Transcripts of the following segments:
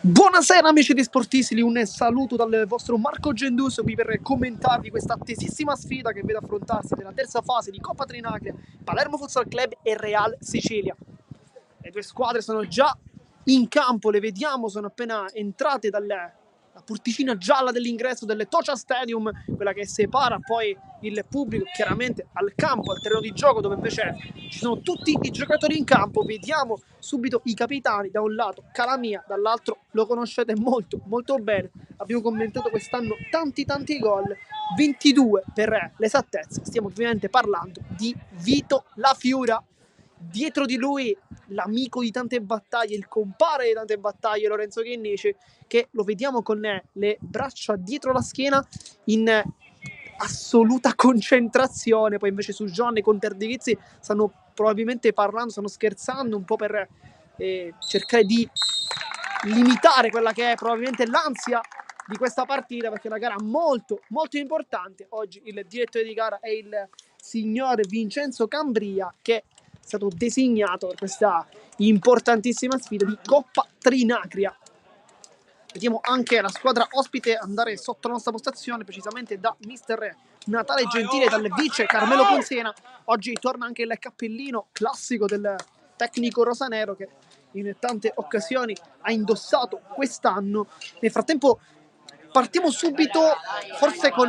Buonasera amici di Sportisili, un saluto dal vostro Marco Genduso qui per commentarvi questa attesissima sfida che vede affrontarsi nella terza fase di Coppa Trinacria, Palermo Futsal Club e Real Sicilia. Le due squadre sono già in campo, le vediamo, sono appena entrate dalla porticina gialla dell'ingresso del Tocha Stadium, quella che separa poi il pubblico chiaramente al campo, al terreno di gioco dove invece ci sono tutti i giocatori in campo. Vediamo subito i capitani, da un lato Calamia, dall'altro lo conoscete molto molto bene, abbiamo commentato quest'anno tanti gol, 22 per l'esattezza. Stiamo ovviamente parlando di Vito La Fiura. Dietro di lui l'amico di tante battaglie, il compare di tante battaglie, Lorenzo Chinnici, che lo vediamo con le braccia dietro la schiena in assoluta concentrazione. Poi invece su John e con Terdighizzi stanno probabilmente parlando, stanno scherzando un po' per cercare di limitare quella che è probabilmente l'ansia di questa partita, perché è una gara molto molto importante. Oggi il direttore di gara è il signor Vincenzo Cambria, che è stato designato per questa importantissima sfida di Coppa Trinacria. Vediamo anche la squadra ospite andare sotto la nostra postazione, precisamente da mister Natale Gentile e dal vice Carmelo Ponzena. Oggi torna anche il cappellino classico del tecnico rosanero che in tante occasioni ha indossato quest'anno. Nel frattempo partiamo subito forse con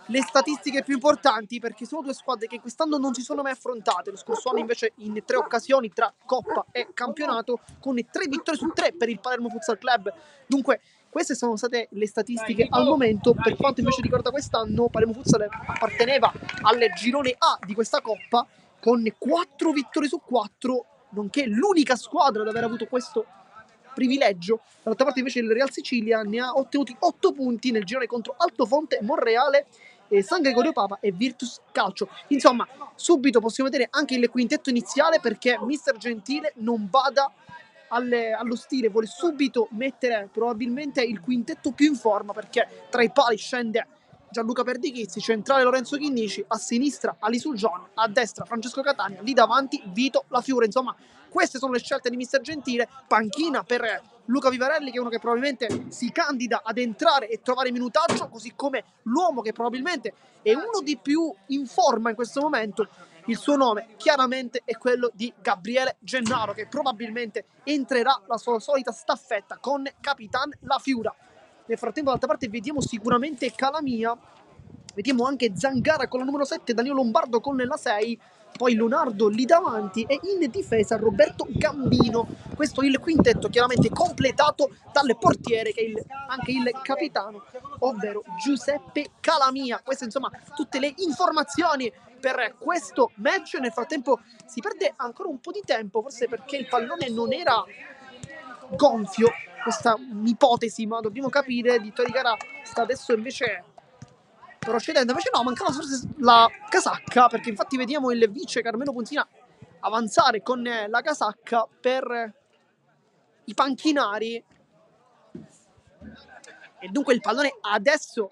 le statistiche più importanti, perché sono due squadre che quest'anno non si sono mai affrontate. Lo scorso anno invece in 3 occasioni tra Coppa e campionato, con 3 vittorie su 3 per il Palermo Futsal Club. Dunque queste sono state le statistiche al momento. Per quanto invece riguarda quest'anno, Palermo Futsal apparteneva al girone A di questa Coppa con 4 vittorie su 4, nonché l'unica squadra ad aver avuto questo privilegio. Dall'altra parte invece il Real Sicilia ne ha ottenuti 8 punti nel girone contro Altofonte, Monreale, San Gregorio Papa e Virtus Calcio. Insomma, subito possiamo vedere anche il quintetto iniziale, perché mister Gentile non bada allo stile, vuole subito mettere probabilmente il quintetto più in forma, perché tra i pali scende Gianluca Perdichizzi, centrale Lorenzo Chinnici, a sinistra Ali Sulgione, a destra Francesco Catania, lì davanti Vito La Fiura. Insomma, queste sono le scelte di mister Gentile. Panchina per Luca Vivarelli, che è uno che probabilmente si candida ad entrare e trovare minutaggio, così come l'uomo che probabilmente è uno di più in forma in questo momento. Il suo nome chiaramente è quello di Gabriele Gennaro, che probabilmente entrerà la sua solita staffetta con Capitan La Fiura. Nel frattempo dall'altra parte vediamo sicuramente Calamia, vediamo anche Zangara con la numero 7, Danilo Lombardo con la 6, poi Leonardo lì davanti e in difesa Roberto Gambino. Questo è il quintetto chiaramente completato dal portiere, che è anche il capitano, ovvero Giuseppe Calamia. Queste insomma tutte le informazioni per questo match. Nel frattempo si perde ancora un po' di tempo, forse perché il pallone non era gonfio, questa un'ipotesi, ma dobbiamo capire. Di Tori Gara sta adesso invece procedendo, invece no, mancava forse la casacca, perché infatti vediamo il vice Carmelo Ponzina avanzare con la casacca per i panchinari, e dunque il pallone adesso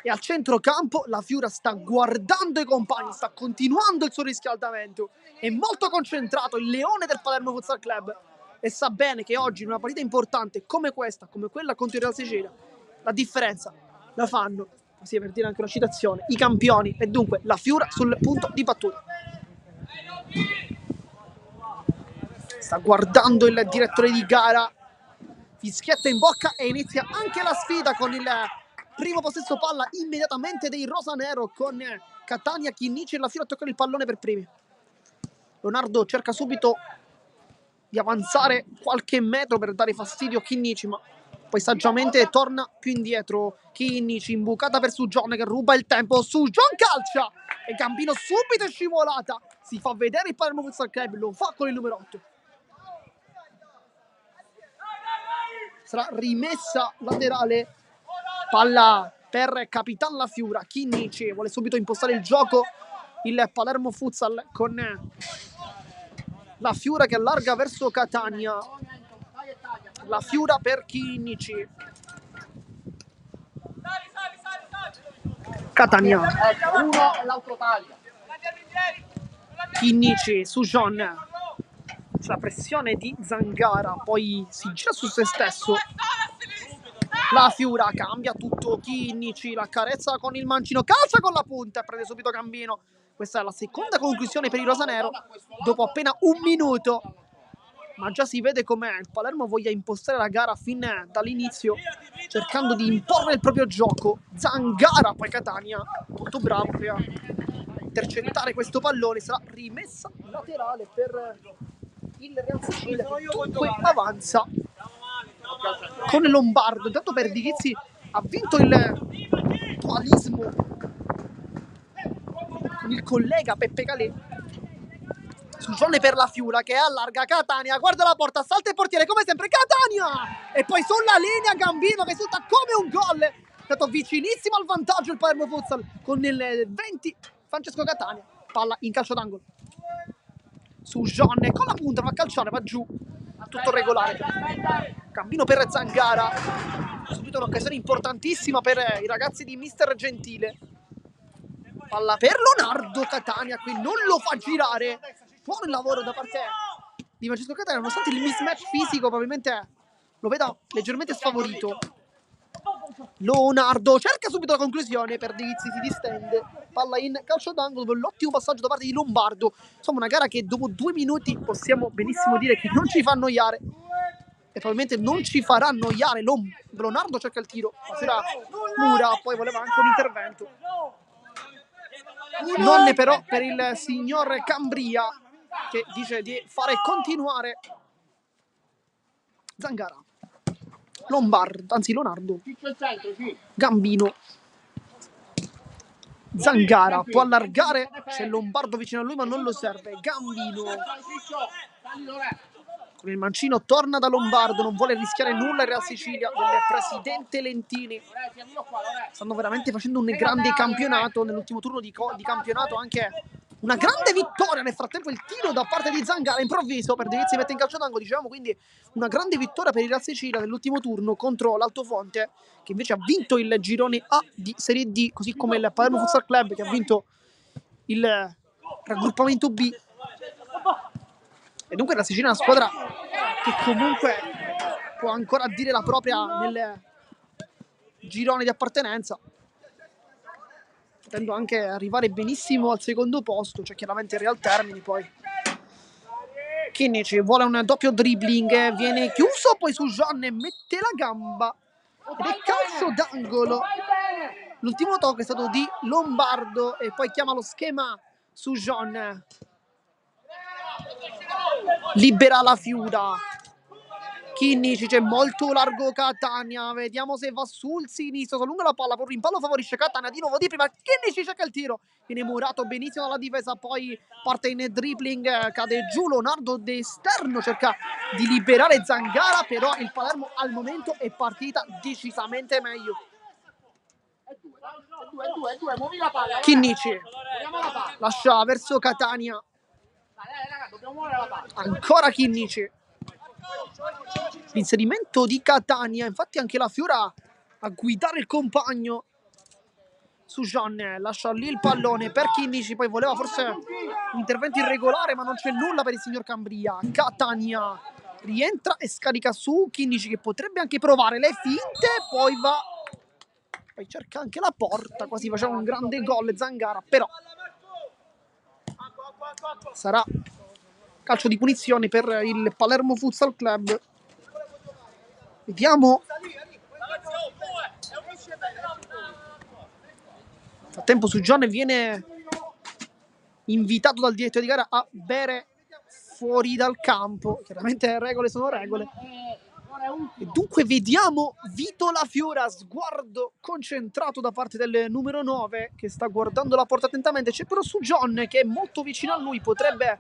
è al centrocampo. La Fiura sta guardando i compagni, sta continuando il suo riscaldamento, è molto concentrato il leone del Palermo Futsal Club, e sa bene che oggi in una partita importante come questa, come quella contro il Real Sicilia, la differenza la fanno, così per dire anche una citazione, i campioni. E dunque la Fiura sul punto di battuta. Sta guardando il direttore di gara, fischietta in bocca e inizia anche la sfida con il primo possesso palla immediatamente dei rosanero, con Catania, Chinnici e La Fiora a toccare il pallone per primi. Leonardo cerca subito di avanzare qualche metro per dare fastidio a Chinnici, ma poi saggiamente torna più indietro. Chinnici, imbucata per Sugione che ruba il tempo. Sugione calcia e Gambino subito è scivolata. Si fa vedere il Palermo Futsal Club, lo fa con il numero 8. Sarà rimessa laterale, palla per Capitan La Fiura. Chinnici vuole subito impostare il gioco il Palermo Futsal, con La Fiura che allarga verso Catania. La Fiura per Chinnici. Catania. Chinnici su John. C'è la pressione di Zangara, poi si gira su se stesso. La Fiura cambia tutto, Chinnici la carezza con il mancino, calcia con la punta e prende subito Gambino. Questa è la seconda conclusione per il rosanero dopo appena un minuto. Ma già si vede come il Palermo voglia impostare la gara fin dall'inizio, cercando di imporre il proprio gioco. Zangara, poi Catania, molto bravo a intercettare questo pallone, sarà rimessa laterale per il Real Sicilia, dunque avanza con Lombardo. Intanto Perdichizzi ha vinto il dualismo con il collega Peppe Calè. Sugione per la Fiula che allarga Catania, guarda la porta, salta il portiere come sempre Catania e poi sulla linea Gambino che risulta come un gol. È stato vicinissimo al vantaggio il Palermo Futsal con il 20 Francesco Catania, palla in calcio d'angolo. Sugione con la punta va a calciare, va giù, tutto regolare. Gambino per Zangara, subito un'occasione importantissima per i ragazzi di Mister Gentile. Palla per Leonardo Catania, qui non lo fa girare. Buon lavoro da parte di Francesco Catania, nonostante il mismatch fisico probabilmente lo veda leggermente sfavorito. Leonardo cerca subito la conclusione, Perdichizzi si distende, palla in calcio d'angolo, l'ottimo passaggio da parte di Lombardo. Insomma una gara che dopo 2 minuti possiamo benissimo dire che non ci fa annoiare e probabilmente non ci farà annoiare. Leonardo cerca il tiro, sera Mura poi voleva anche un intervento, non però per il signor Cambria che dice di fare continuare Zangara. Lombardo, anzi Leonardo, Gambino, Zangara può allargare, c'è Lombardo vicino a lui ma non lo serve. Gambino con il mancino torna da Lombardo, non vuole rischiare nulla il Real Sicilia del presidente Lentini. Stanno veramente facendo un grande campionato, nell'ultimo turno di campionato anche una grande vittoria. Nel frattempo il tiro da parte di Zangara improvviso, Perdichizzi mette in calcio d'angolo, dicevamo, quindi una grande vittoria per il Real Sicilia nell'ultimo turno contro l'Altofonte, che invece ha vinto il girone A di Serie D, così come il Palermo Futsal Club che ha vinto il raggruppamento B. E dunque la Sicilia è una squadra che comunque può ancora dire la propria nel girone di appartenenza, potendo anche arrivare benissimo al secondo posto. C'è chiaramente il Real Termini. Poi Chinnici vuole un doppio dribbling, viene chiuso, poi Sugione mette la gamba ed è calcio d'angolo. L'ultimo tocco è stato di Lombardo e poi chiama lo schema Sugione, libera la Fiura. Chinnici, c'è molto largo Catania, vediamo se va sul sinistro, allunga la palla, proprio in pallo favorisce Catania di nuovo di prima. Chinnici cerca il tiro, viene murato benissimo dalla difesa, poi parte in dribbling, cade giù Leonardo d'esterno, cerca di liberare Zangara, però il Palermo al momento è partita decisamente meglio. Chinnici lascia verso Catania, ancora Chinnici, l'inserimento di Catania, infatti anche la Fiora a guidare il compagno. Sugione lascia lì il pallone per Chinnici, poi voleva forse un intervento irregolare ma non c'è nulla per il signor Cambria. Catania rientra e scarica su Chinnici che potrebbe anche provare le finte, poi cerca anche la porta, quasi faceva un grande gol Zangara, però sarà calcio di punizione per il Palermo Futsal Club. Vediamo. Nel frattempo Sugione viene invitato dal direttore di gara a bere fuori dal campo. Chiaramente regole sono regole. E dunque vediamo Vito La Fiora, sguardo concentrato da parte del numero 9 che sta guardando la porta attentamente. C'è però Sugione che è molto vicino a lui, potrebbe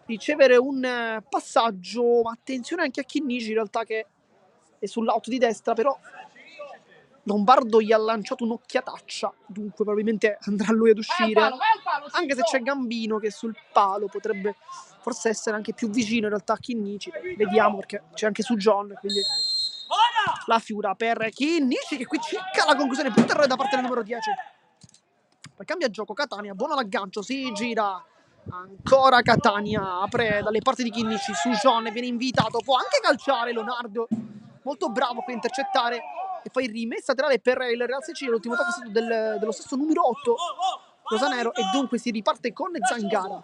ricevere un passaggio, ma attenzione anche a Chinnici in realtà che è sull'auto di destra, però Lombardo gli ha lanciato un'occhiataccia, dunque probabilmente andrà lui ad uscire, anche se c'è Gambino che sul palo potrebbe forse essere anche più vicino in realtà a Chinnici. Vediamo, perché c'è anche Sugione, quindi La Fiura per Chinnici che qui cerca la conclusione, punto errore da parte del numero 10. Poi cambia gioco Catania, buono l'aggancio, si gira Ancora Catania, apre dalle parti di Chinnici, Sujon viene invitato, può anche calciare Leonardo, molto bravo qui a intercettare, e poi rimessa laterale per il Real Sicilia, l'ultimo tocco è stato dello stesso numero 8, Rosanero, e dunque si riparte con Zangara.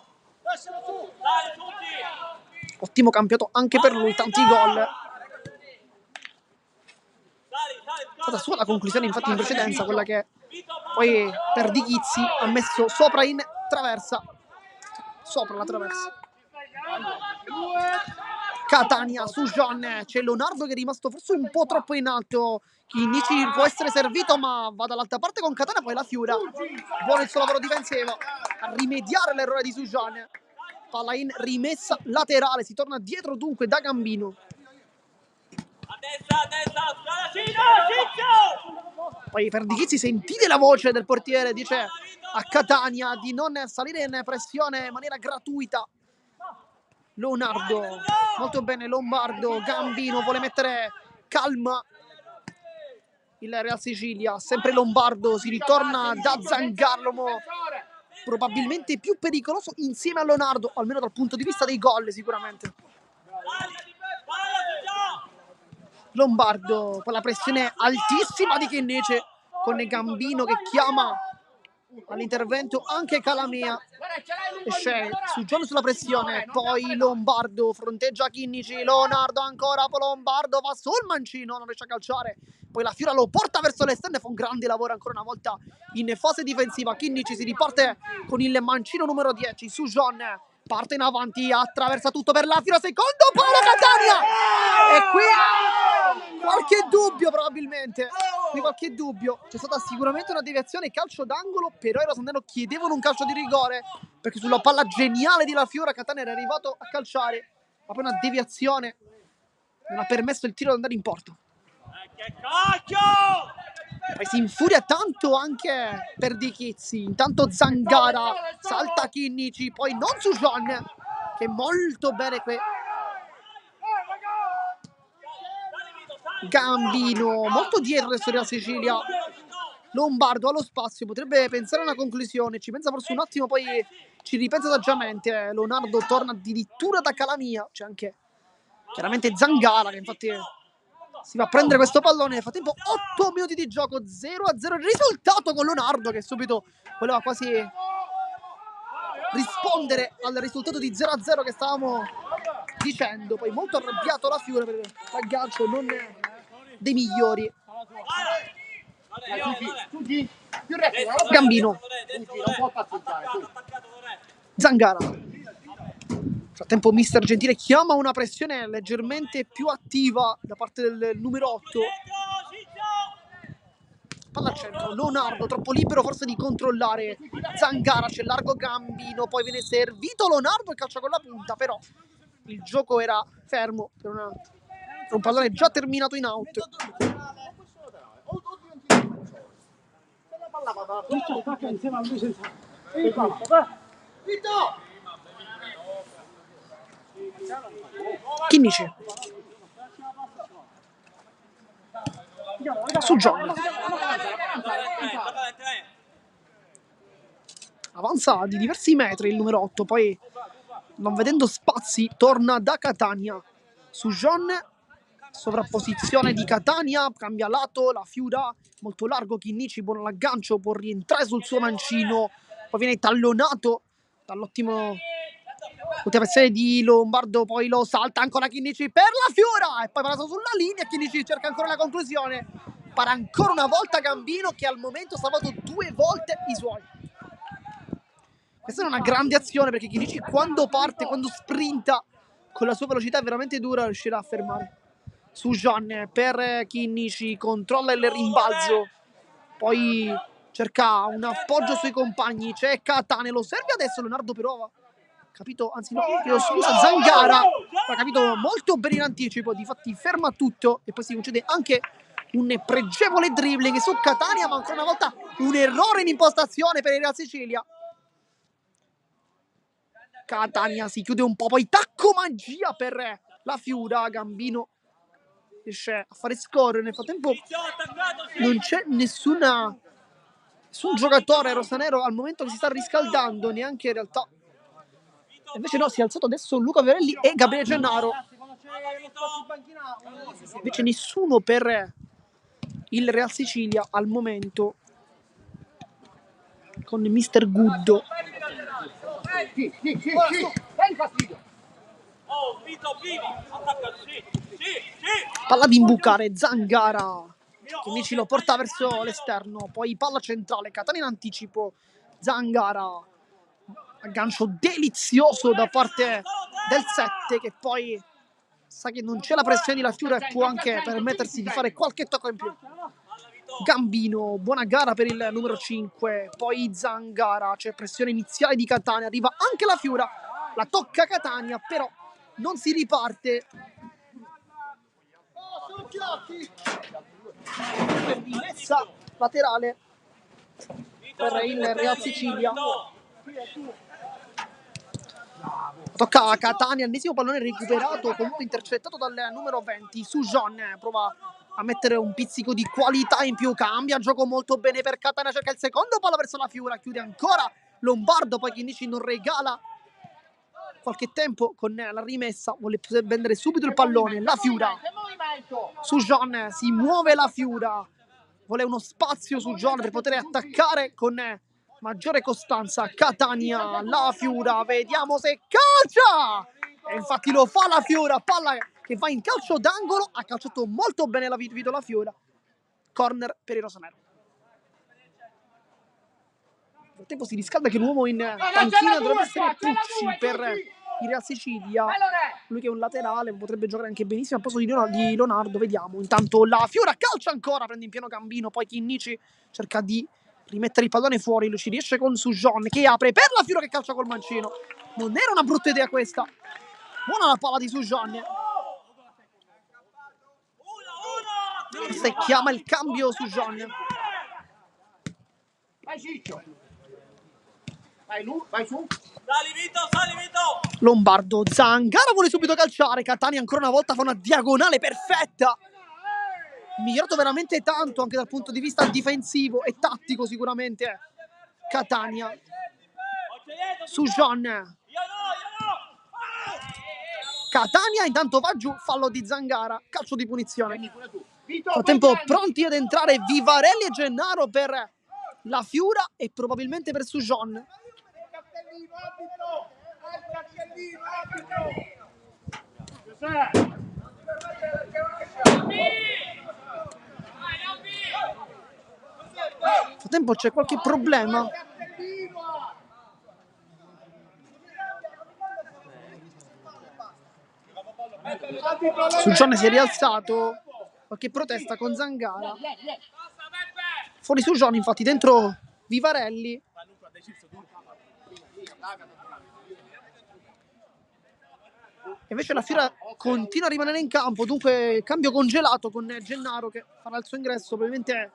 Ottimo campionato anche per lui, tanti gol. È stata sua la conclusione infatti in precedenza, quella che poi per Di Chizzi ha messo sopra in traversa, sopra la traversa. Catania, Sujon, c'è Leonardo che è rimasto forse un po' troppo in alto, Chinnici può essere servito ma va dall'altra parte con Catania, poi la Fiura, buono il suo lavoro difensivo a rimediare l'errore di Sujon, palla in rimessa laterale, si torna dietro dunque da Gambino. Poi per Di Chizzi sentite la voce del portiere, dice a Catania di non salire in pressione in maniera gratuita. Leonardo, molto bene Lombardo, Gambino vuole mettere calma il Real Sicilia, sempre Lombardo, si ritorna da Zangarlomo, probabilmente più pericoloso insieme a Leonardo, almeno dal punto di vista dei gol sicuramente. Lombardo con la pressione altissima di Chinnici, con Gambino che chiama all'intervento anche Calamea, esce Sujon sulla pressione, poi Lombardo fronteggia Chinnici, Leonardo ancora, poi Lombardo va sul mancino, non riesce a calciare, poi la Fiora lo porta verso l'esterno e fa un grande lavoro ancora una volta in fase difensiva. Chinnici si riparte con il mancino numero 10, Sujon parte in avanti, attraversa tutto per la Fiora, secondo palo Catania, e qui qualche dubbio probabilmente, qui qualche dubbio, c'è stata sicuramente una deviazione, calcio d'angolo, però i rosanero chiedevano un calcio di rigore perché sulla palla geniale di La Fiora Catania era arrivato a calciare, ma poi una deviazione non ha permesso il tiro di andare in porto. Poi si infuria tanto anche per Di Chizzi, intanto Zangara salta Chinnici, poi non Sujon che molto bene qui, Gambino molto dietro adesso della Sicilia, Lombardo allo spazio, potrebbe pensare a una conclusione, ci pensa forse un attimo, poi ci ripensa saggiamente. Leonardo torna addirittura da Calamia, c'è anche chiaramente Zangara che infatti si va a prendere questo pallone. Nel frattempo 8 minuti di gioco, 0-0 il risultato, con Leonardo che subito voleva quasi rispondere al risultato di 0-0 che stavamo dicendo. Poi molto arrabbiato la Fiora per l'aggancio non dei migliori. Gambino, Zangara. Nel frattempo mister Gentile chiama una pressione leggermente più attiva da parte del numero 8. Palla al centro, Leonardo troppo libero forse di controllare Zangara, c'è largo Gambino, poi viene servito Leonardo e calcia con la punta, però il gioco era fermo per un pallone già terminato in out. Chinnici, Sujon avanza di diversi metri il numero 8, poi non vedendo spazi torna da Catania. Sujon, sovrapposizione di Catania, cambia lato, la Fiura molto largo, Chinnici buono l'aggancio, può rientrare sul suo mancino, poi viene tallonato dall'ottima pressione di Lombardo, poi lo salta ancora Chinnici per la Fiora e poi passa sulla linea, Chinnici cerca ancora la conclusione, para ancora una volta Gambino che al momento ha salvato 2 volte i suoi. Questa è una grande azione perché Chinnici quando parte, quando sprinta con la sua velocità è veramente dura riuscire a fermare. Sujon per Chinnici, controlla il rimbalzo, poi cerca un appoggio sui compagni, c'è Catania, lo serve adesso Leonardo però capito, anzi no, scusa, Zangara ha capito molto bene in anticipo, difatti ferma tutto e poi si concede anche un pregevole dribbling su Catania, ma ancora una volta un errore in impostazione per il Real Sicilia. Catania si chiude un po', poi tacco magia per la Fiura, Gambino riesce a fare score, nel frattempo non c'è nessun giocatore rosanero al momento che si sta riscaldando, neanche in realtà Invece no, si è alzato adesso Luca Verelli e Gabriele Gennaro. Invece nessuno per il Real Sicilia al momento, con Mister Guddo. Palla di imbucare, Zangara. Chinnici lo porta verso l'esterno, poi palla centrale, Catania in anticipo, Zangara. Aggancio delizioso da parte del 7 che poi sa che non c'è la pressione di La Fiura e può anche permettersi di fare qualche tocco in più. Gambino, buona gara per il numero 5, poi Zangara, c'è pressione iniziale di Catania, arriva anche La Fiura, la tocca Catania, però non si riparte. Rimessa laterale per il Real Sicilia. Tocca a Catania, ennesimo pallone recuperato, comunque intercettato dal numero 20. Sujon prova a mettere un pizzico di qualità in più, cambia gioco molto bene per Catania, cerca il secondo palla verso La Fiura, chiude ancora Lombardo, poi Chinnici non regala qualche tempo con la rimessa, vuole prendere subito il pallone, La Fiura. Sujon si muove La Fiura, vuole uno spazio Sujon per poter attaccare con maggiore costanza. Catania, La Fiura, vediamo se calcia! E infatti lo fa La Fiura, palla che va in calcio d'angolo, ha calciato molto bene la Vito La Fiura. Corner per i rosanero. Nel tempo si riscalda che l'uomo in panchina dovrebbe essere Pucci per il Real Sicilia. Lui che è un laterale, potrebbe giocare anche benissimo al posto di Leonardo, vediamo. Intanto La Fiora calcia ancora, prende in pieno Gambino, poi Chinnici cerca di rimettere il pallone fuori, lui ci riesce con Sujon che apre per La Fiora che calcia col mancino. Non era una brutta idea questa. Buona la palla di Sujon. Se chiama il cambio Sujon. Vai Ciccio. Vai su. Sali Vito. Lombardo, Zangara vuole subito calciare, Catania ancora una volta fa una diagonale perfetta. Migliorato veramente tanto anche dal punto di vista difensivo e tattico sicuramente Catania. Sujon. Catania intanto va giù, fallo di Zangara, calcio di punizione. Nel frattempo pronti ad entrare Vivarelli e Gennaro per La Fiura e probabilmente per Sujon. Nel frattempo c'è qualche problema. Sujon si è rialzato, qualche protesta con Zangara. Fuori Sujon, infatti, dentro Vivarelli. Invece La Fiora continua a rimanere in campo, dunque cambio congelato con Gennaro che farà il suo ingresso probabilmente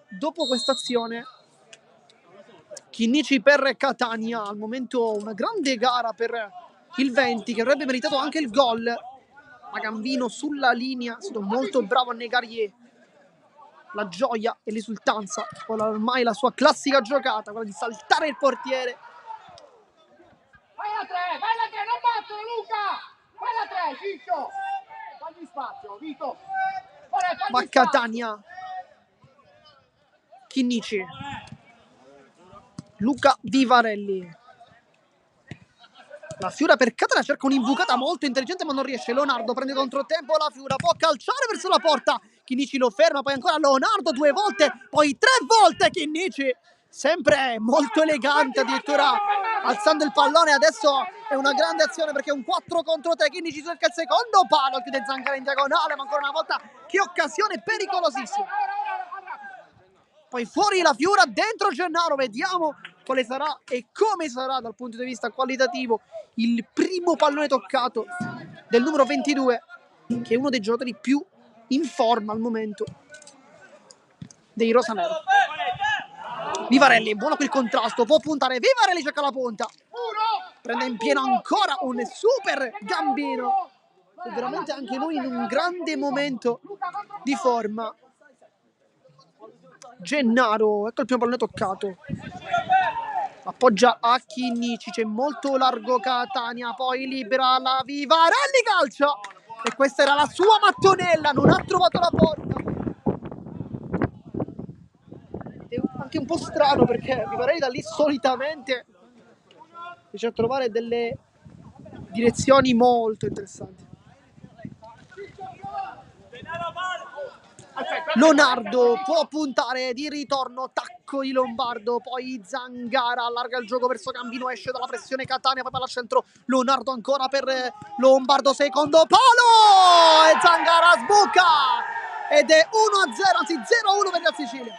dopo questa azione. Chinnici per Catania, al momento una grande gara per il 20 che avrebbe meritato anche il gol, ma Gambino sulla linea è stato molto bravo a negargli la gioia e l'esultanza, ormai la sua classica giocata, quella di saltare il portiere. Vai la 3, non battono Luca! Vai la 3, Ciccio! Fagli spazio, Vito! Va Catania. Chinnici. Luca Vivarelli. La Fiura per Catania cerca un'imbucata molto intelligente ma non riesce. Leonardo prende controtempo, La Fiura può calciare verso la porta. Chinnici lo ferma, poi ancora Leonardo 2 volte, poi 3 volte Chinnici. Sempre molto elegante, addirittura alzando il pallone. Adesso è una grande azione perché è un 4 contro 3. Chinnici cerca il secondo palo, chiude Zangara in diagonale, ma ancora una volta che occasione pericolosissima. Poi fuori La Fiora, dentro Gennaro, vediamo quale sarà e come sarà dal punto di vista qualitativo il primo pallone toccato del numero 22, che è uno dei giocatori più in forma al momento dei rosanero. Vivarelli, buono quel contrasto, può puntare, Vivarelli cerca la punta, prende in pieno ancora un super Gambino, è veramente anche lui in un grande momento di forma. Gennaro, ecco il primo pallone toccato. appoggia a Chinnici, c'è molto largo Catania, poi libera la Vivarelli, calcia, e questa era la sua mattonella, non ha trovato la porta. È anche un po' strano perché Vivarelli da lì solitamente riesce a trovare delle direzioni molto interessanti. Leonardo può puntare di ritorno, tacco di Lombardo, poi Zangara allarga il gioco verso Gambino, esce dalla pressione Catania, poi palla al centro, Leonardo ancora per Lombardo, secondo palo e Zangara sbuca ed è 1-0, anzi 0-1 per la Sicilia.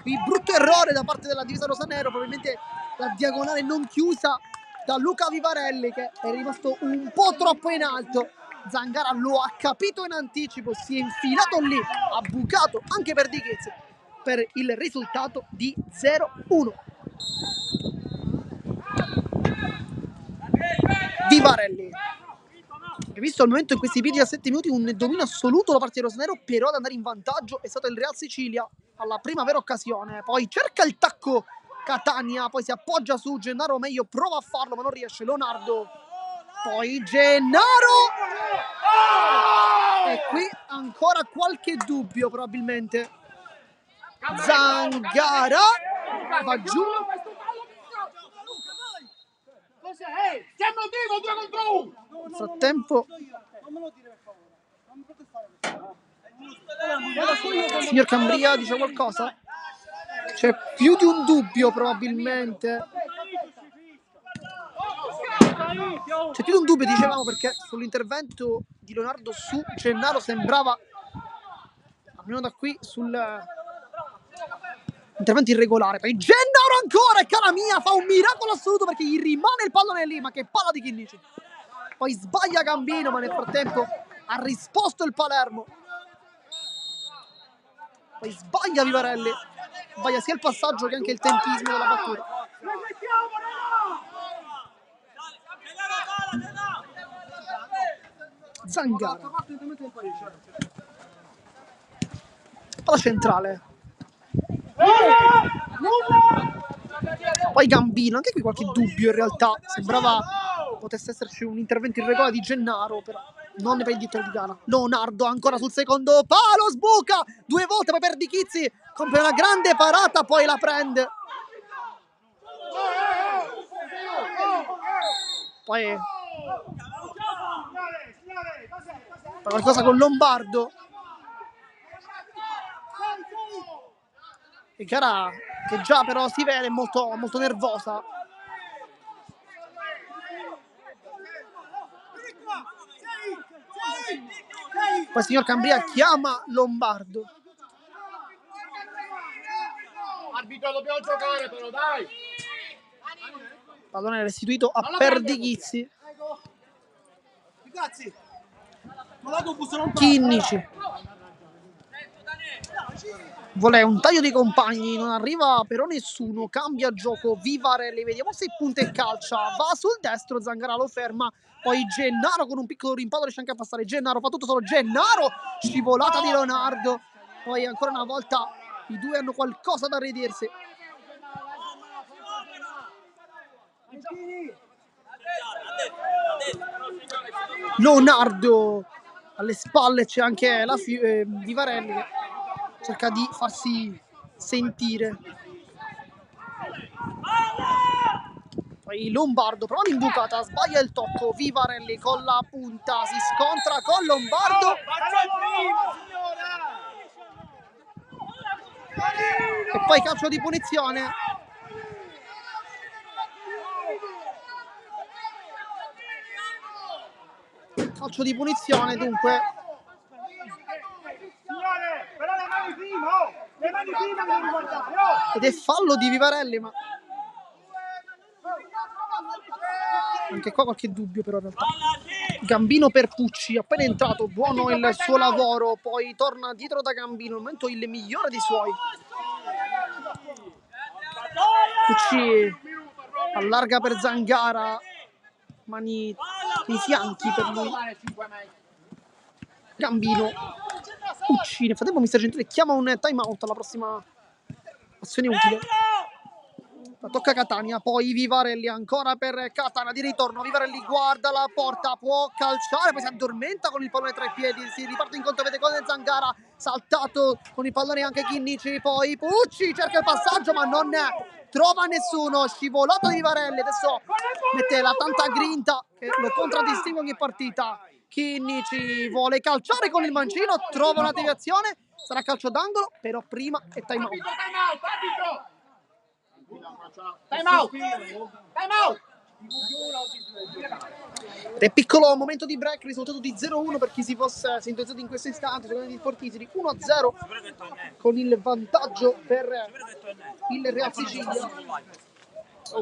Qui brutto errore da parte della divisa rosanero, probabilmente la diagonale non chiusa da Luca Vivarelli che è rimasto un po' troppo in alto. Zangara lo ha capito in anticipo, si è infilato lì, ha bucato anche per Di Chizzi per il risultato di 0-1. Vivarelli. Hai visto al momento in questi primi 17 minuti un dominio assoluto da parte di rosanero, però ad andare in vantaggio è stato il Real Sicilia alla prima vera occasione. Poi cerca il tacco Catania, poi si appoggia su Gennaro, meglio prova a farlo ma non riesce. Leonardo, poi Gennaro, e qui ancora qualche dubbio probabilmente. Zangara va giù. Siamo vivo 2 contro 1. Nel frattempo il signor Cambria dice qualcosa? C'è più di un dubbio probabilmente. C'è più di un dubbio, dicevamo, perché sull'intervento di Leonardo su Gennaro sembrava, almeno da qui, sul intervento irregolare. Poi Gennaro ancora, e Calamia fa un miracolo assoluto perché gli rimane il pallone lì, ma che palla di Chinnici. Poi sbaglia Gambino, ma nel frattempo ha risposto il Palermo. Poi sbaglia Vivarelli, sbaglia sia il passaggio che anche il tempismo della battuta. Zangara, palla centrale, poi Gambino, anche qui qualche dubbio in realtà, sembrava potesse esserci un intervento irregolare di Gennaro, però non ne per il diritto di gara. Leonardo ancora sul secondo palo, sbuca 2 volte, poi per Di Chizzi compie una grande parata, poi la prende. Poi qualcosa con Lombardo, e gara che già però si vede molto, molto nervosa. Poi il signor Cambria chiama Lombardo. Arbitro, dobbiamo giocare però, dai. Pallone restituito a Perdighizzi. Chinnici vuole un taglio dei compagni, non arriva però nessuno, cambia gioco Vivarelli, vediamo se punta e calcia, va sul destro, Zangara lo ferma, poi Gennaro con un piccolo rimpallo riesce anche a passare, Gennaro fa tutto solo, Gennaro, scivolata di Leonardo, poi ancora una volta i due hanno qualcosa da ridirsi. Leonardo alle spalle, c'è anche la Vivarelli che cerca di farsi sentire. Poi Lombardo prova l'imbucata, sbaglia il tocco, Vivarelli con la punta si scontra con Lombardo e poi calcio di punizione. Calcio di punizione dunque. Ed è fallo di Vivarelli, ma anche qua qualche dubbio però in realtà. Gambino per Pucci, appena entrato, buono il suo lavoro, poi torna dietro da Gambino, al momento il migliore dei suoi. Pucci allarga per Zangara, mani nei fianchi per lui. Gambino, Pucci. Nel frattempo mister Gentile chiama un time out alla prossima azione utile. La tocca Catania, poi Vivarelli ancora per Catania di ritorno. Vivarelli guarda la porta, può calciare, poi si addormenta con il pallone tra i piedi. Si riparte in conto, vede con Zangara, saltato con il pallone anche Chinnici. Poi Pucci cerca il passaggio, ma non trova nessuno. Scivolato di Vivarelli, adesso mette la tanta grinta che lo contraddistingue ogni partita. Chinnici vuole calciare con il mancino, trova una deviazione, sarà calcio d'angolo, però prima è time out. Time out! Time out! Ed è piccolo momento di break, risultato di 0-1 per chi si fosse sintonizzato in questo istante, giocando di Sportisili, 1-0 con il vantaggio per il Real Sicilia. Ho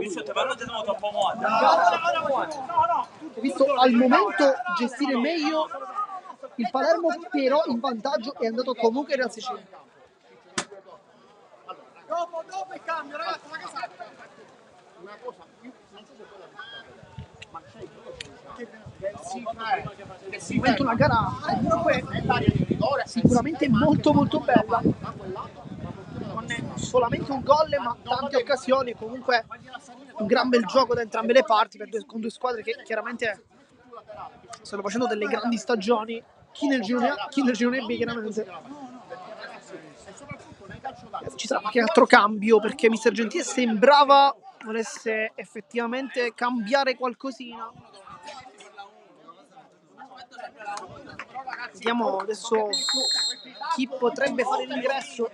visto al momento gestire meglio il Palermo, però in vantaggio è andato comunque il Real Sicilia. Dopo il cambio, ragazzi, ma che sa? Una cosa, non so se quella ma c'è Diventa una gara comunque sicuramente molto molto bella, con solamente un gol ma tante occasioni, comunque un gran bel gioco da entrambe le parti con due squadre che chiaramente stanno facendo delle grandi stagioni, chi nel girone A, chi nel girone B chiaramente. Ci sarà qualche altro cambio perché mister Gentile sembrava volesse effettivamente cambiare qualcosina. Vediamo adesso chi potrebbe fare l'ingresso.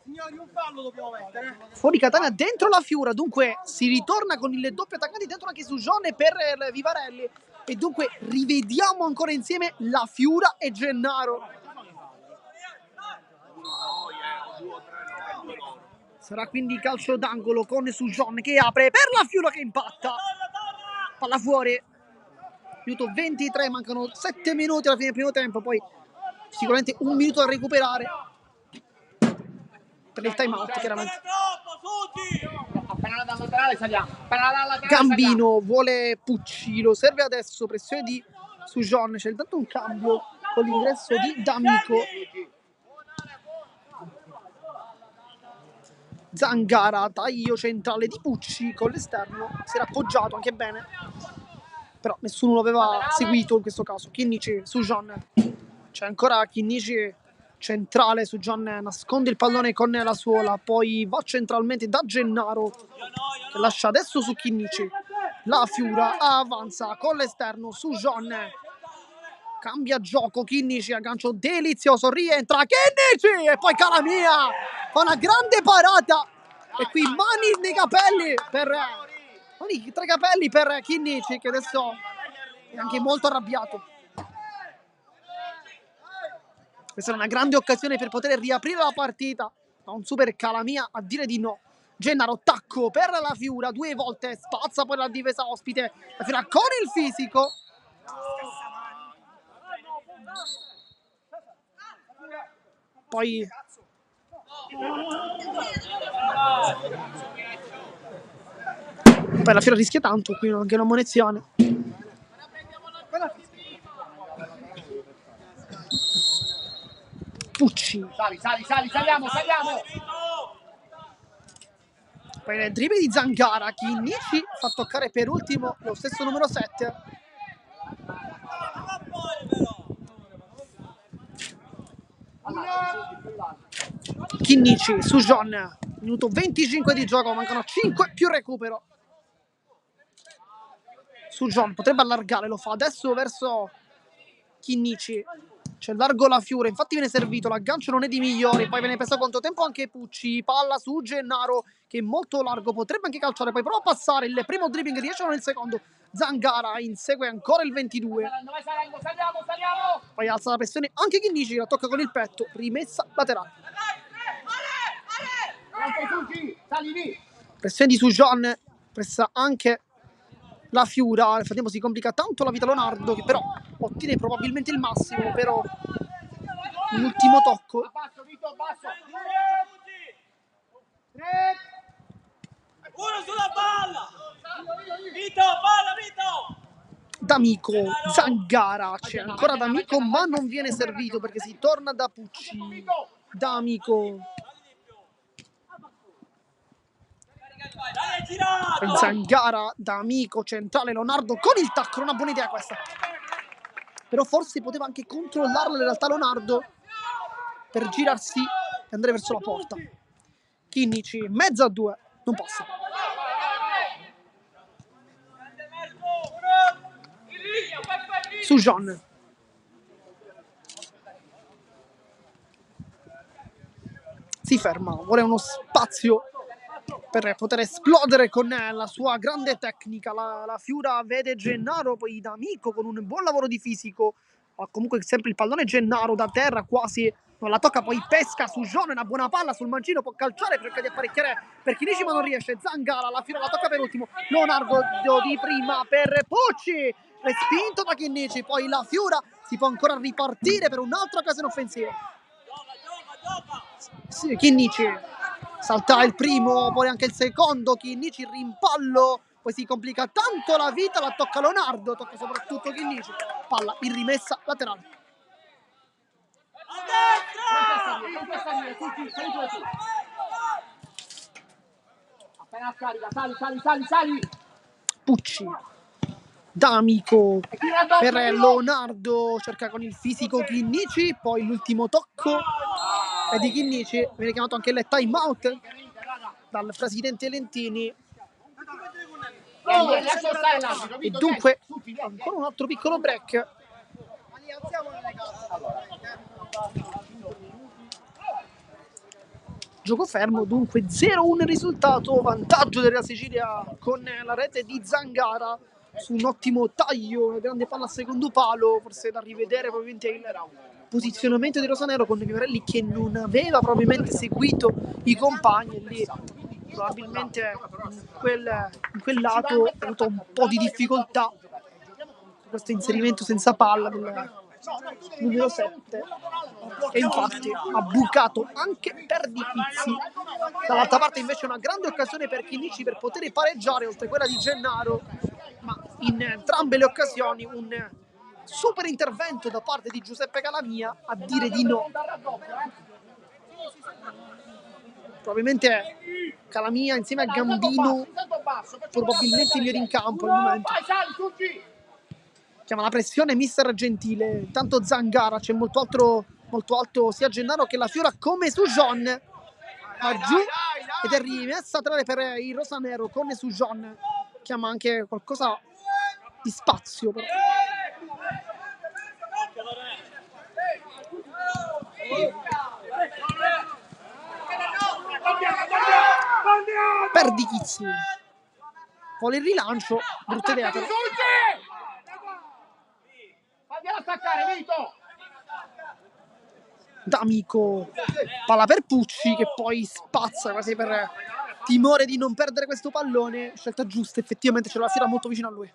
Signori, un fallo dobbiamo mettere. Fuori Catania, dentro la Fiura, dunque si ritorna con il doppio attaccante, dentro anche Sugione per Vivarelli e dunque rivediamo ancora insieme la Fiura e Gennaro. Sarà quindi calcio d'angolo con Sugione che apre per la Fiura che impatta. Palla fuori. Minuto 23, mancano 7 minuti alla fine del primo tempo, poi sicuramente un minuto da recuperare per il time out chiaramente. Appena dal laterale saliamo. Gambino vuole Pucci, lo serve adesso, pressione di Sugione, c'è intanto un cambio con l'ingresso di D'Amico. Zangara, taglio centrale di Pucci con l'esterno, si era appoggiato anche bene, però nessuno lo aveva seguito in questo caso. Chinnici, Sugione, c'è ancora Chinnici centrale, Sugione nasconde il pallone con la suola, poi va centralmente da Gennaro che lascia adesso su Chinnici. La Fiura avanza con l'esterno, Sugione cambia gioco, Chinnici aggancio delizioso, rientra Chinnici e poi Calamia fa una grande parata e qui mani nei capelli mani tra i capelli per Chinnici che adesso è anche molto arrabbiato. Questa è una grande occasione per poter riaprire la partita, ma un super Calamia a dire di no. Gennaro, tacco per la Fiura, 2 volte, spazza poi la difesa ospite, la Fiura con il fisico. Poi la Fiora rischia tanto, qui anche una munizione. Pucci. Saliamo. Poi nel dribble di Zangara, Chinnici fa toccare per ultimo lo stesso numero 7. Chinnici, Sugione, minuto 25 di gioco, mancano 5 più recupero. Sugione potrebbe allargare, lo fa adesso verso Chinnici. C'è largo la Fiura, infatti viene servito, l'aggancio non è di migliori, poi viene preso a controtempo anche Pucci, palla su Gennaro che è molto largo, potrebbe anche calciare, poi prova a passare il primo dribbling, riesce o non il secondo. Zangara insegue ancora il 22. Saliamo. Poi alza la pressione anche Chinnici, la tocca con il petto, rimessa laterale. Sali lì. Pressione di Sugione, pressa anche la Fiura, nel frattempo si complica tanto la vita Leonardo che però ottiene probabilmente il massimo, però un ultimo tocco. Basso. Uno sulla palla! Vito, palla, Vito! D'Amico, Zangara, c'è ancora D'Amico ma non viene servito perché si torna da Pucci. D'Amico, Zangara, D'Amico, centrale, Leonardo con il tacco, una buona idea questa. Però forse poteva anche controllarla in realtà Leonardo per girarsi e andare verso la porta. Chinnici, mezzo a 2, non passa. Sujon. Si ferma, vuole uno spazio per poter esplodere con la sua grande tecnica. La Fiura vede Gennaro, poi D'Amico con un buon lavoro di fisico. Ha comunque sempre il pallone Gennaro da terra, quasi non la tocca, poi pesca Sujon, una buona palla sul mancino, può calciare, cerca di apparecchiare per Chinnici ma non riesce. Zangara, la Fiura la tocca per ultimo. Leonardo di prima per Pucci, respinto da Chinnici, poi la Fiura si può ancora ripartire per un'altra occasione offensiva. Chinnici salta il primo, poi anche il secondo. Chinnici rimpallo, poi si complica tanto la vita, la tocca Leonardo, tocca soprattutto Chinnici, palla in rimessa laterale. Appena scarica, sali. Pucci, D'Amico per Leonardo, cerca con il fisico Chinnici, poi l'ultimo tocco è di Chinnici, viene chiamato anche il time out dal presidente Lentini. E dunque ancora un altro piccolo break. Gioco fermo, dunque 0-1 il risultato, vantaggio della Sicilia con la rete di Zangara su un ottimo taglio, una grande palla al secondo palo, forse da rivedere probabilmente il posizionamento di Rosanero con Vivarelli che non aveva probabilmente seguito i compagni, lì probabilmente in quel lato ha avuto un po' di difficoltà questo inserimento senza palla del numero 7 e infatti ha bucato anche per Di Pizzi. Dall'altra parte invece una grande occasione per Chinnici per poter pareggiare oltre quella di Gennaro, ma in entrambe le occasioni un super intervento da parte di Giuseppe Calamia a dire di no. Probabilmente Calamia insieme a Gambino probabilmente migliori in campo al momento. Chiama la pressione mister Gentile. Intanto Zangara, c'è molto alto sia Gennaro che la Fiora come Sujon. Va giù ed è rimessa a trave per il rosanero con Sujon. Chiama anche qualcosa di spazio però. Per Di Chizzi. Vuole il rilancio, brutta idea però. D'Amico, palla per Pucci che poi spazza quasi per timore di non perdere questo pallone. Scelta giusta, effettivamente c'è la Fiera molto vicino a lui.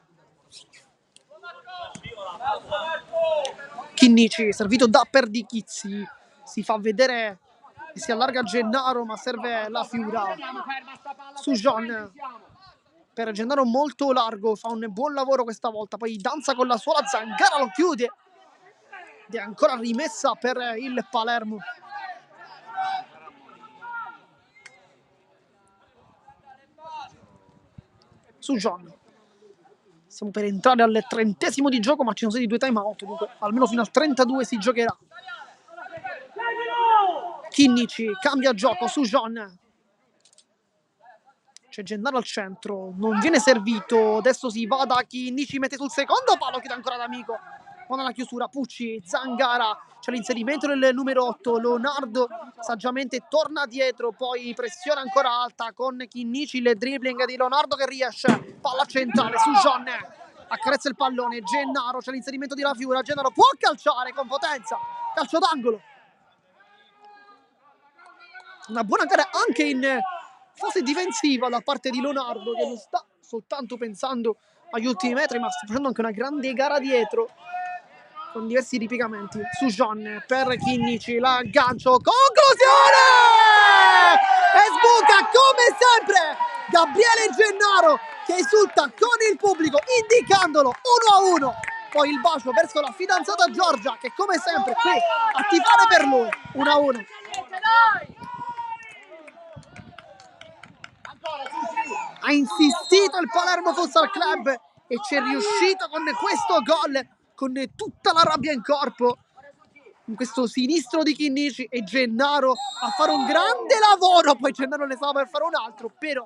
Chinnici, servito da Perdichizzi, si fa vedere e si allarga Gennaro ma serve la Fiura. Sujon per Gennaro molto largo, fa un buon lavoro questa volta, poi danza con la suola, Zangara lo chiude ed è ancora rimessa per il Palermo. Sujon, stiamo per entrare al 30° di gioco ma ci sono stati 2 time out, dunque almeno fino al 32 si giocherà. Chinnici cambia gioco, Sujon, c'è Gennaro al centro, non viene servito, adesso si va da Chinnici, mette sul secondo palo, chiede ancora D'Amico, buona la chiusura, Pucci, Zangara, c'è l'inserimento del numero 8, Leonardo saggiamente torna dietro, poi pressione ancora alta con Chinnici, il dribbling di Leonardo che riesce, palla centrale, Sujon accarezza il pallone, Gennaro, c'è l'inserimento di La Fiura, Gennaro può calciare con potenza, calcio d'angolo. Una buona gara anche in fase difensiva da parte di Leonardo che non sta soltanto pensando agli ultimi metri ma sta facendo anche una grande gara dietro con diversi ripiegamenti. Sujon per Chinnici, l'aggancio, conclusione! E sbuca come sempre Gabriele Gennaro che esulta con il pubblico indicandolo 1-1. Poi il bacio verso la fidanzata Giorgia che come sempre qui a tifare per lui 1-1. Ha insistito il Palermo Futsal Club e ci è riuscito con questo gol, con tutta la rabbia in corpo, con questo sinistro di Chinnici e Gennaro a fare un grande lavoro. Poi Gennaro ne stava per fare un altro, però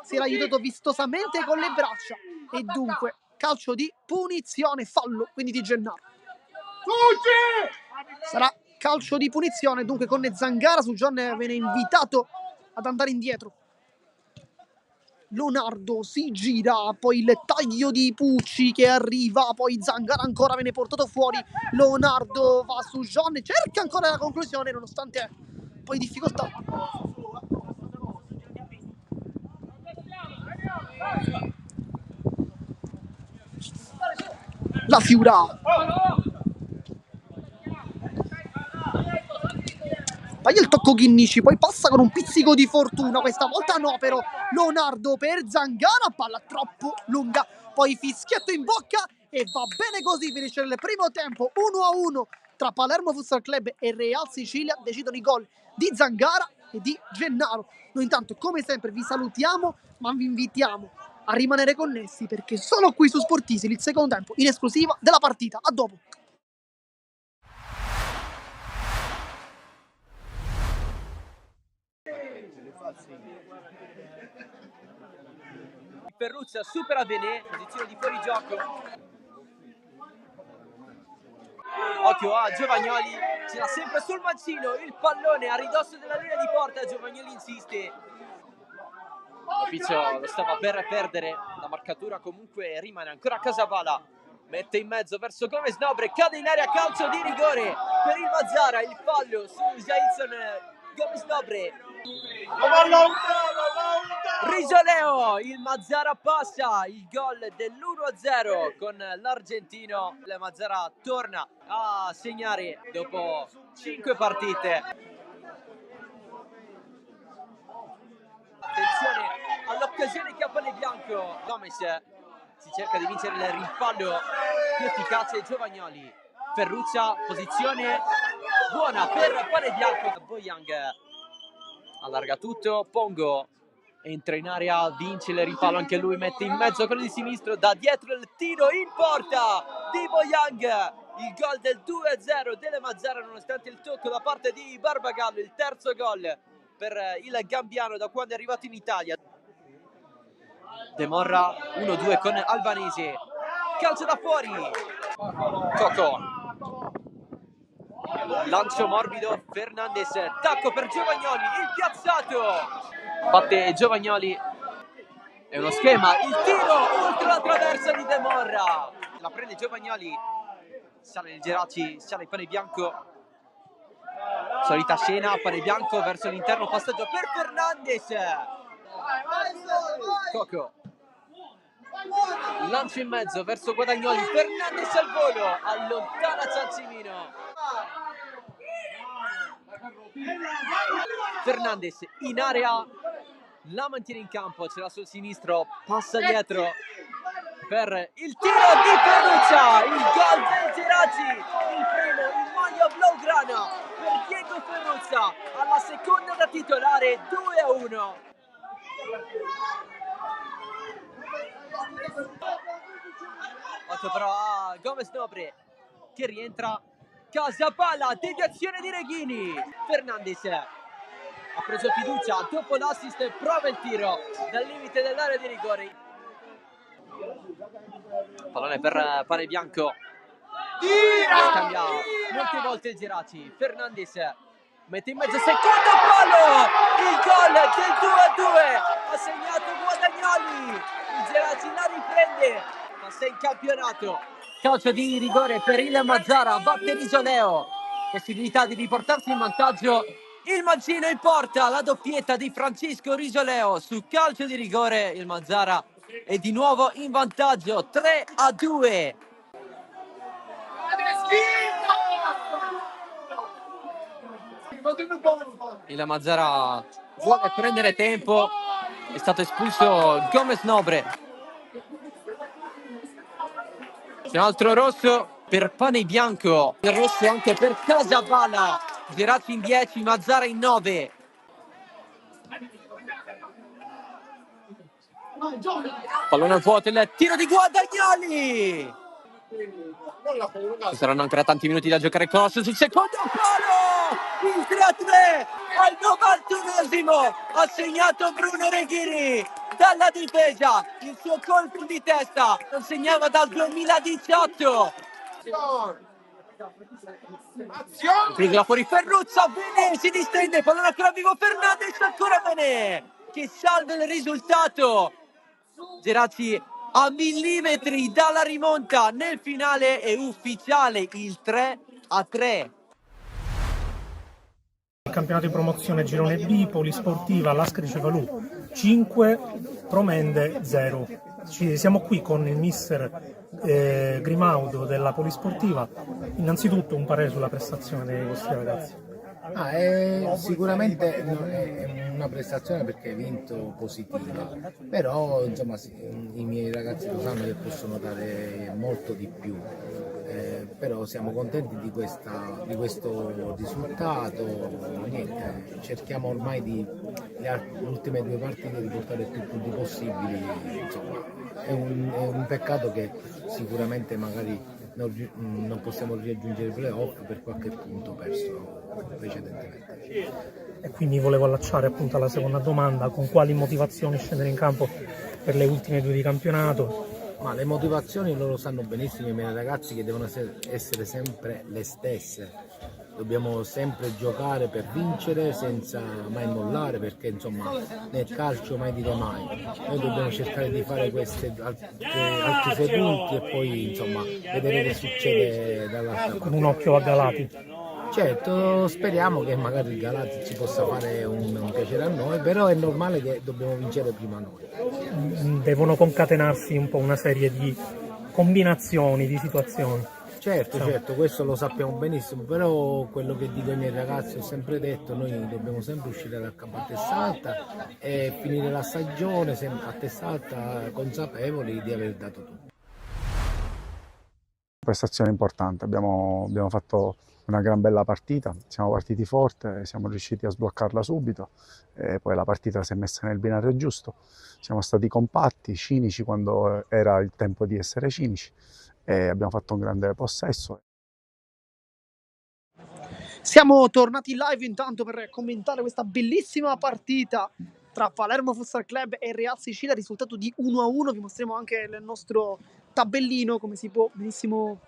si era aiutato vistosamente con le braccia e dunque calcio di punizione, fallo quindi di Gennaro. Sarà calcio di punizione, dunque con Zangara su John viene invitato ad andare indietro. Leonardo si gira, poi il taglio di Pucci che arriva, poi Zangara ancora viene portato fuori, Leonardo va su John, cerca ancora la conclusione nonostante poi difficoltà. La Fiura sbaglia il tocco Chinnici, poi passa con un pizzico di fortuna, questa volta no però Leonardo per Zangara, palla troppo lunga, poi fischietto in bocca e va bene così, finisce il primo tempo 1-1 tra Palermo Futsal Club e Real Sicilia. Decidono i gol di Zangara e di Gennaro. Noi intanto come sempre vi salutiamo ma vi invitiamo a rimanere connessi perché solo qui su Sportisili il secondo tempo in esclusiva della partita. A dopo. Ferruzza supera Benè, posizione di fuorigioco. Occhio a Giovagnoli, ce l'ha sempre sul mancino, il pallone a ridosso della linea di porta, Giovagnoli insiste. L'Opicio lo stava per perdere, la marcatura comunque rimane ancora a Casabala. Mette in mezzo verso Gomez Nobre, cade in area, calcio di rigore per il Mazzara, il fallo su Jailson Gomez Nobre. Risoleo, il Mazzara passa, il gol dell'1-0 con l'argentino. Il Mazzara torna a segnare dopo 5 partite. Attenzione all'occasione che ha Pane Bianco. Gomez si cerca di vincere il rimpallo più efficace. Giovagnoli, Ferruccia, posizione buona per Pane Bianco. Boyang allarga tutto, Pongo entra in area, vince il rimpallo anche lui, mette in mezzo con il sinistro, da dietro il tiro in porta di Boyang, il gol del 2-0 delle Mazzara nonostante il tocco da parte di Barbagallo, il terzo gol per il Gambiano da quando è arrivato in Italia. De Morra 1-2 con Albanese, calcio da fuori, Coco, lancio morbido, Fernandez, tacco per Giovagnoli, il piazzato, batte Giovagnoli, è uno schema, il tiro oltre la traversa di De Morra, la prende Giovagnoli, sale il Geraci, sale il Pane Bianco, solita scena, Pane Bianco verso l'interno, passaggio per Fernandez, Coco, lancio in mezzo verso Guadagnoli, Fernandez al volo, allontana Ciancimino. Fernandez in area, la mantiene in campo, ce l'ha sul sinistro, passa dietro per il tiro di Ferruccia, il gol del Geraci, il primo in maglia blaugrana per Diego Ferruccia, alla seconda da titolare, 2-1. Occhio però a Gomez Nobre che rientra, Casabala, deviazione di Reghini, Fernandez ha preso fiducia, dopo l'assist prova il tiro dal limite dell'area di rigore, pallone per Pane Bianco, cambia molte volte il Geraci, Fernandez mette in mezzo, secondo palo, il gol del 2-2, ha segnato Guadagnoli, il Geraci la riprende, ma sei in campionato. Calcio di rigore per il Mazzara, batte Risoleo, possibilità di riportarsi in vantaggio, il mancino in porta, la doppietta di Francisco Risoleo su calcio di rigore, il Mazzara è di nuovo in vantaggio, 3-2. Il Mazzara vuole prendere tempo, è stato espulso Gomez Nobre. Un altro rosso per Pane Bianco, il rosso anche per Casabala. Geraci in 10, Mazzara in 9. Pallone al vuoto, il tiro di Guadagnoli. Ci saranno ancora tanti minuti da giocare. Cross sul secondo palo, il 3-3 al 91esimo. Ha segnato Bruno Reghini dalla difesa, il suo colpo di testa lo segnava dal 2018. Presa fuori Ferruzza, bene, si distende, pallone ancora vivo Fernandez, ancora bene, che salva il risultato. Geraci a millimetri dalla rimonta, nel finale è ufficiale il 3-3. Il campionato di promozione girone B, Polisportiva, Lascari Cefalù 5, Promende 0. Siamo qui con il mister Grimaudo della Polisportiva. Innanzitutto un parere sulla prestazione dei vostri ragazzi. Sicuramente è una prestazione perché hai vinto positiva, però insomma i miei ragazzi lo sanno che possono dare molto di più, però siamo contenti di questo risultato. Niente, cerchiamo ormai le ultime 2 partite di portare più punti possibili, insomma è un peccato che sicuramente magari non possiamo raggiungere i playoff per qualche punto perso precedentemente. E quindi volevo allacciare appunto alla seconda domanda: con quali motivazioni scendere in campo per le ultime 2 di campionato? Ma le motivazioni loro sanno benissimo, i miei ragazzi, che devono essere sempre le stesse. Dobbiamo sempre giocare per vincere senza mai mollare, perché insomma nel calcio mai dire mai. Noi dobbiamo cercare di fare altri 6 punti e poi insomma vedere che succede dall'altra parte. Con un occhio a Galati. Certo, speriamo che magari il Galati ci possa fare un piacere a noi, però è normale che dobbiamo vincere prima noi. Devono concatenarsi un po' una serie di combinazioni, di situazioni. Certo, questo lo sappiamo benissimo, però quello che dico ai miei ragazzi, ho sempre detto, noi dobbiamo sempre uscire dal campo a testa alta e finire la stagione a testa alta, consapevoli di aver dato tutto. Prestazione importante, abbiamo fatto una gran bella partita, siamo partiti forte, siamo riusciti a sbloccarla subito e poi la partita si è messa nel binario giusto, siamo stati compatti, cinici quando era il tempo di essere cinici e abbiamo fatto un grande possesso. Siamo tornati live intanto per commentare questa bellissima partita tra Palermo Futsal Club e Real Sicilia, risultato di 1-1. Vi mostriamo anche il nostro tabellino, come si può benissimo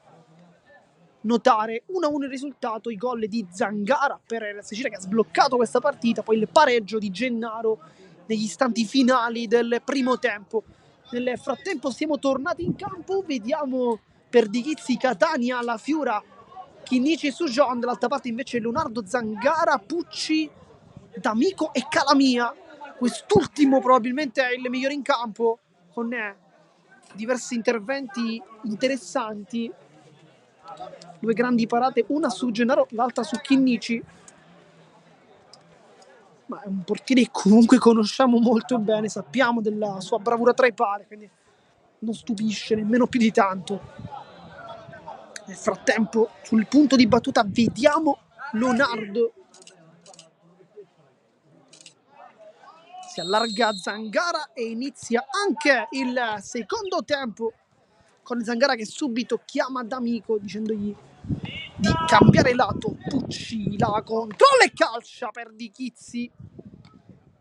notare. 1-1 il risultato, i gol di Zangara per Real Sicilia che ha sbloccato questa partita, poi il pareggio di Gennaro negli istanti finali del primo tempo. Nel frattempo siamo tornati in campo, vediamo per Di Chizzi, Catania, La Fiura, Chinnici e Sujon, dall'altra parte invece Leonardo Zangara, Pucci, D'Amico e Calamia. Quest'ultimo probabilmente è il migliore in campo, con diversi interventi interessanti. 2 grandi parate, una su Gennaro, l'altra su Chinnici. Ma è un portiere che comunque conosciamo molto bene, sappiamo della sua bravura tra i pali, quindi non stupisce nemmeno più di tanto. Nel frattempo, sul punto di battuta, vediamo Leonardo. Si allarga Zangara e inizia anche il secondo tempo, con Zangara che subito chiama D'Amico dicendogli di cambiare lato. Pucci la controlla e calcia per Di Chizzi.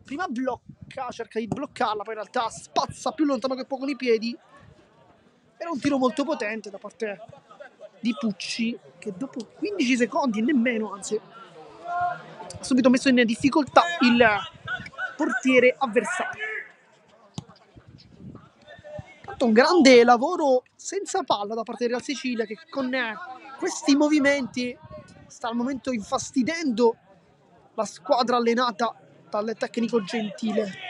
Prima blocca, cerca di bloccarla, poi in realtà spazza più lontano che può con i piedi. Era un tiro molto potente da parte di Pucci, che dopo 15 secondi, nemmeno, anzi, ha subito messo in difficoltà il portiere avversario. Fatto un grande lavoro senza palla da parte del Real Sicilia, che con questi movimenti sta al momento infastidendo la squadra allenata dal tecnico Gentile.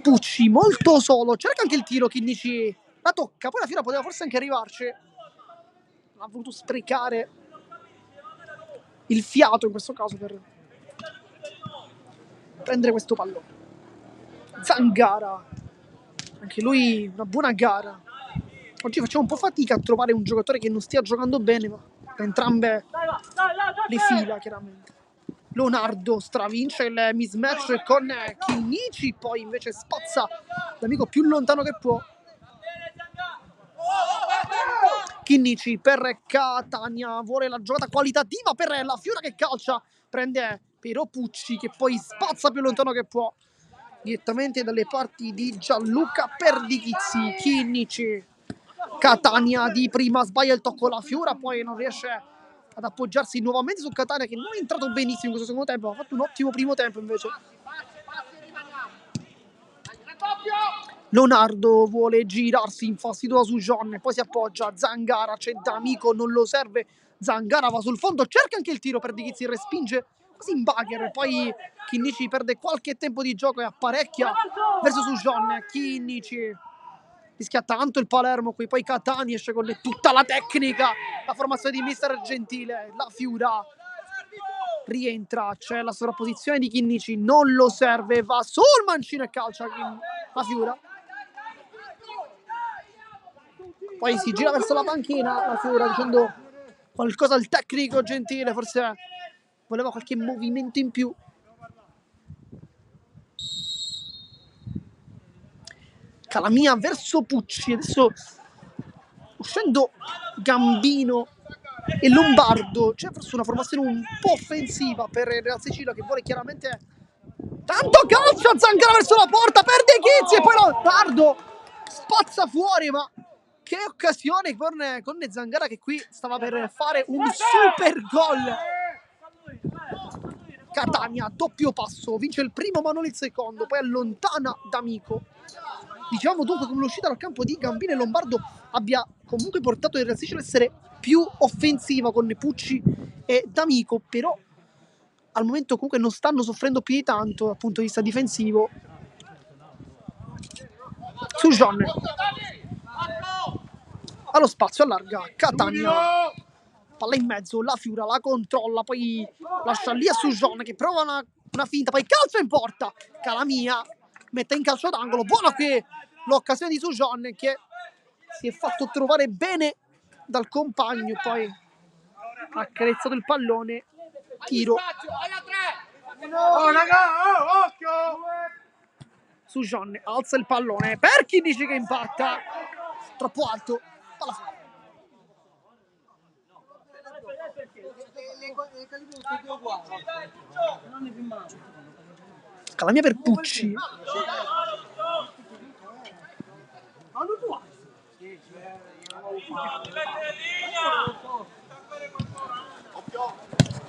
Pucci molto solo, cerca anche il tiro, Chinnici la tocca, poi la Fiora poteva forse anche arrivarci, ha voluto sprecare il fiato in questo caso per prendere questo pallone. Zangara Anche lui una buona gara. Oggi facciamo un po' fatica a trovare un giocatore che non stia giocando bene, ma da entrambe le fila, chiaramente. Leonardo stravince il mismatch con Chinnici, poi invece spazza l'amico più lontano che può. Chinnici per Catania, vuole la giocata qualitativa per la Fiora che calcia, prende Piero Pucci che poi spazza più lontano che può. Direttamente dalle parti di Gianluca Perdichizzi. Chinnici, Catania di prima sbaglia il tocco la Fiora, poi non riesce ad appoggiarsi nuovamente su Catania che non è entrato benissimo in questo secondo tempo, ha fatto un ottimo primo tempo invece. Leonardo vuole girarsi infastidio su John, poi si appoggia, Zangara, c'è D'Amico, non lo serve, Zangara va sul fondo, cerca anche il tiro per Di Chizzi, respinge quasi in bugger, poi Chinnici perde qualche tempo di gioco e apparecchia verso su John. Chinnici rischia tanto il Palermo qui, poi Catania esce con tutta la tecnica, la formazione di mister Gentile, la Fiura rientra, c'è la sovrapposizione di Chinnici, non lo serve, va sul mancino e calcia la Fiura. Poi si gira verso la panchina la Fiora dicendo qualcosa al tecnico Gentile, forse voleva qualche movimento in più. Calamia verso Pucci, adesso uscendo Gambino e Lombardo, c'è forse una formazione un po' offensiva per il Real Sicilia che vuole chiaramente tanto calcio, Zangara verso la porta, perde Chizzi e poi Lombardo spazza fuori, ma che occasione con Zangara che qui stava per fare un super gol. Catania, doppio passo, vince il primo ma non il secondo, poi allontana D'Amico. Diciamo dunque come l'uscita dal campo di Gambino e Lombardo abbia comunque portato il Real Sicilia ad essere più offensiva con Pucci e D'Amico, però al momento comunque non stanno soffrendo più di tanto dal punto di vista difensivo. Su John allo spazio, allarga Catania, palla in mezzo, la Fiura la controlla, poi lascia lì a Sujon che prova una finta, poi calcia in porta, Calamia mette in calcio d'angolo, buona qui l'occasione di Sujon che si è fatto trovare bene dal compagno, poi ha accarezzato il pallone, tiro Sujon, alza il pallone per chi dice che impatta, troppo alto, palla fuori. Calamia per Pucci,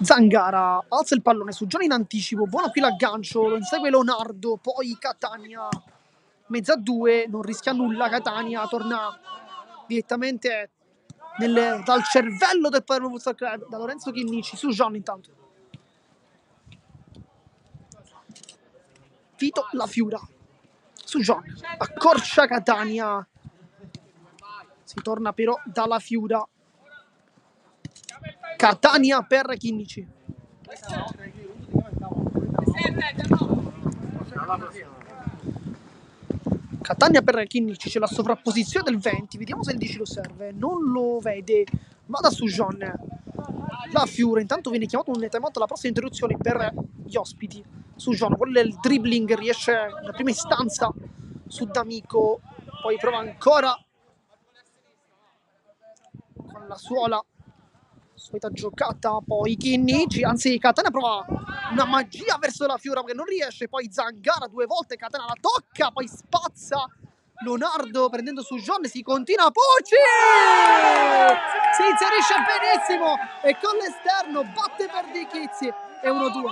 Zangara alza il pallone su Gianni in anticipo, buono qui l'aggancio, lo insegue Leonardo, poi Catania mezza a due, non rischia nulla, Catania torna direttamente dal cervello del Palermo Futsal Club, da Lorenzo Chinnici, su John intanto. Vito La Fiura, su John, accorcia Catania, si torna però dalla Fiura. Catania per Chinnici. Catania per Chinnici, c'è la sovrapposizione del 20, vediamo se il 10 lo serve, non lo vede, vada su John. La Fiura, intanto viene chiamato un timeout alla prossima interruzione per gli ospiti. Su John, quello è il dribbling, riesce nella prima istanza su D'Amico, poi prova ancora con la suola. Solita giocata, poi Chinnici, anzi Catania prova una magia verso la Fiora che non riesce, poi Zangara due volte, Catania la tocca, poi spazza Leonardo prendendo su John, si continua, Pucci! Si inserisce benissimo e con l'esterno batte per Di Chizzi e 1-2.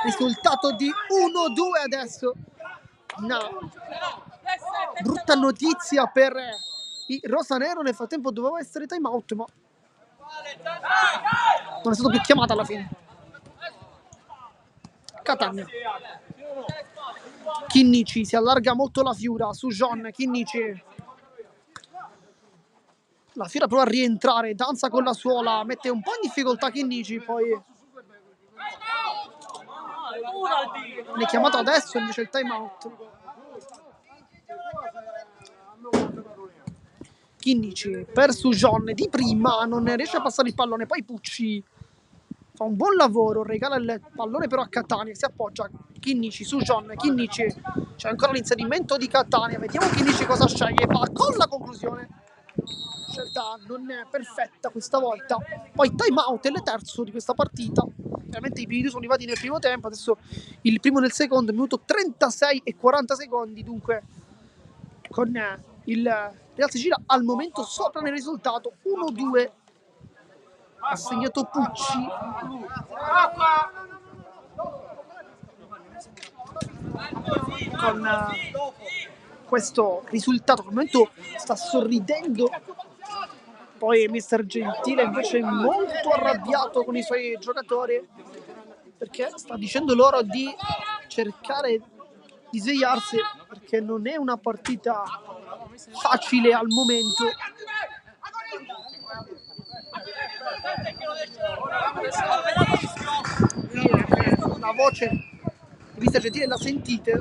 Risultato di 1-2 adesso. No. Brutta notizia per i rosanero, nel frattempo doveva essere time out, ma non è stato più chiamato alla fine. Catania. Chinnici, si allarga molto la Fiura su John, Chinnici. La Fiora prova a rientrare, danza con la suola, mette un po' in difficoltà Chinnici, poi ne è chiamato adesso invece il time out. Chinnici per Sujon di prima, non riesce a passare il pallone, poi Pucci fa un buon lavoro, regala il pallone però a Catania, si appoggia Chinnici, Sujon, Chinnici, c'è ancora l'inserimento di Catania, vediamo Chinnici cosa sceglie, va con la conclusione, scelta non è perfetta questa volta, poi time out è il terzo di questa partita, ovviamente i primi due sono arrivati nel primo tempo, adesso il primo nel secondo, minuto 36 e 40 secondi, dunque con il Real Sicilia al momento sopra nel risultato 1-2, ha segnato Pucci. Con questo risultato al momento sta sorridendo, poi mister Gentile invece è molto arrabbiato con i suoi giocatori perché sta dicendo loro di cercare di svegliarsi perché non è una partita facile al momento. La voce di mister Gentile la sentite,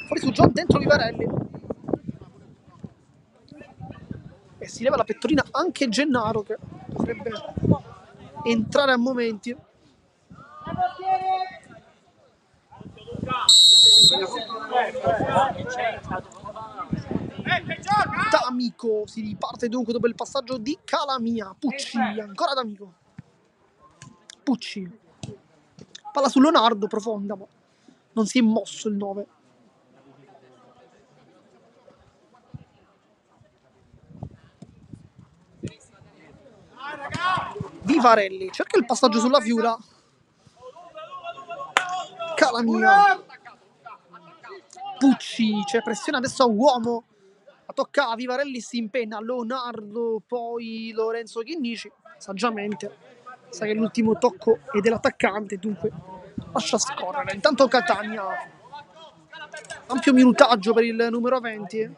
fuori su John, dentro Vivarelli e si leva la pettorina anche Gennaro che potrebbe entrare a momenti. D'Amico si riparte dunque dopo il passaggio di Calamia. Pucci, ancora D'Amico. Pucci, palla su Leonardo, profonda, ma non si è mosso il 9. Vivarelli cerca il passaggio sulla Fiura. Calamia. Pucci, c'è pressione adesso a uomo. La tocca a Vivarelli, si impenna Leonardo, poi Lorenzo Chinnici, saggiamente. Sa che l'ultimo tocco è dell'attaccante, dunque lascia scorrere. Intanto Catania, ampio minutaggio per il numero 20.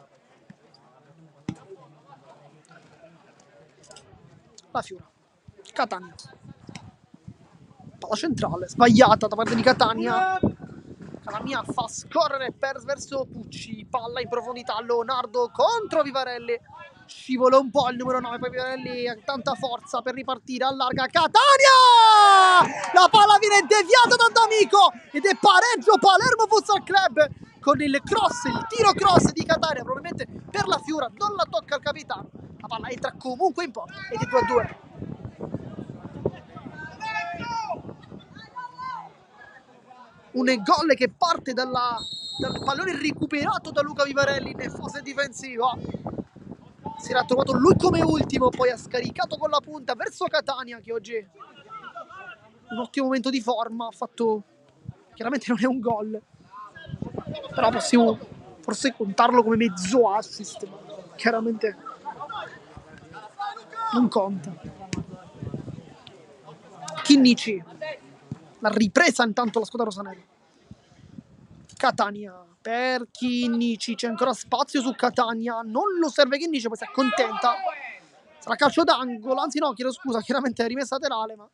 La Fiora, Catania, palla centrale, sbagliata da parte di Catania. Calamia fa scorrere verso Pucci, palla in profondità, Leonardo contro Vivarelli, scivola un po' il numero 9, poi Vivarelli ha tanta forza per ripartire, allarga Catania! La palla viene deviata da D'Amico ed è pareggio Palermo Futsal Club con il cross, il tiro cross di Catania, probabilmente per la Fiora, non la tocca il capitano, la palla entra comunque in porta ed è 2-2. Un gol che parte dal pallone recuperato da Luca Vivarelli in fase difensiva. Si era trovato lui come ultimo, poi ha scaricato con la punta verso Catania che oggi è un ottimo momento di forma. Ha fatto, chiaramente non è un gol, però possiamo forse contarlo come mezzo assist, ma chiaramente non conta. Chinnici, la ripresa intanto la squadra rosanera. Catania per Chinnici, c'è ancora spazio su Catania, non lo serve Chinnici, poi si accontenta, sarà calcio d'angolo, anzi no, chiedo scusa, chiaramente è rimessa laterale, ma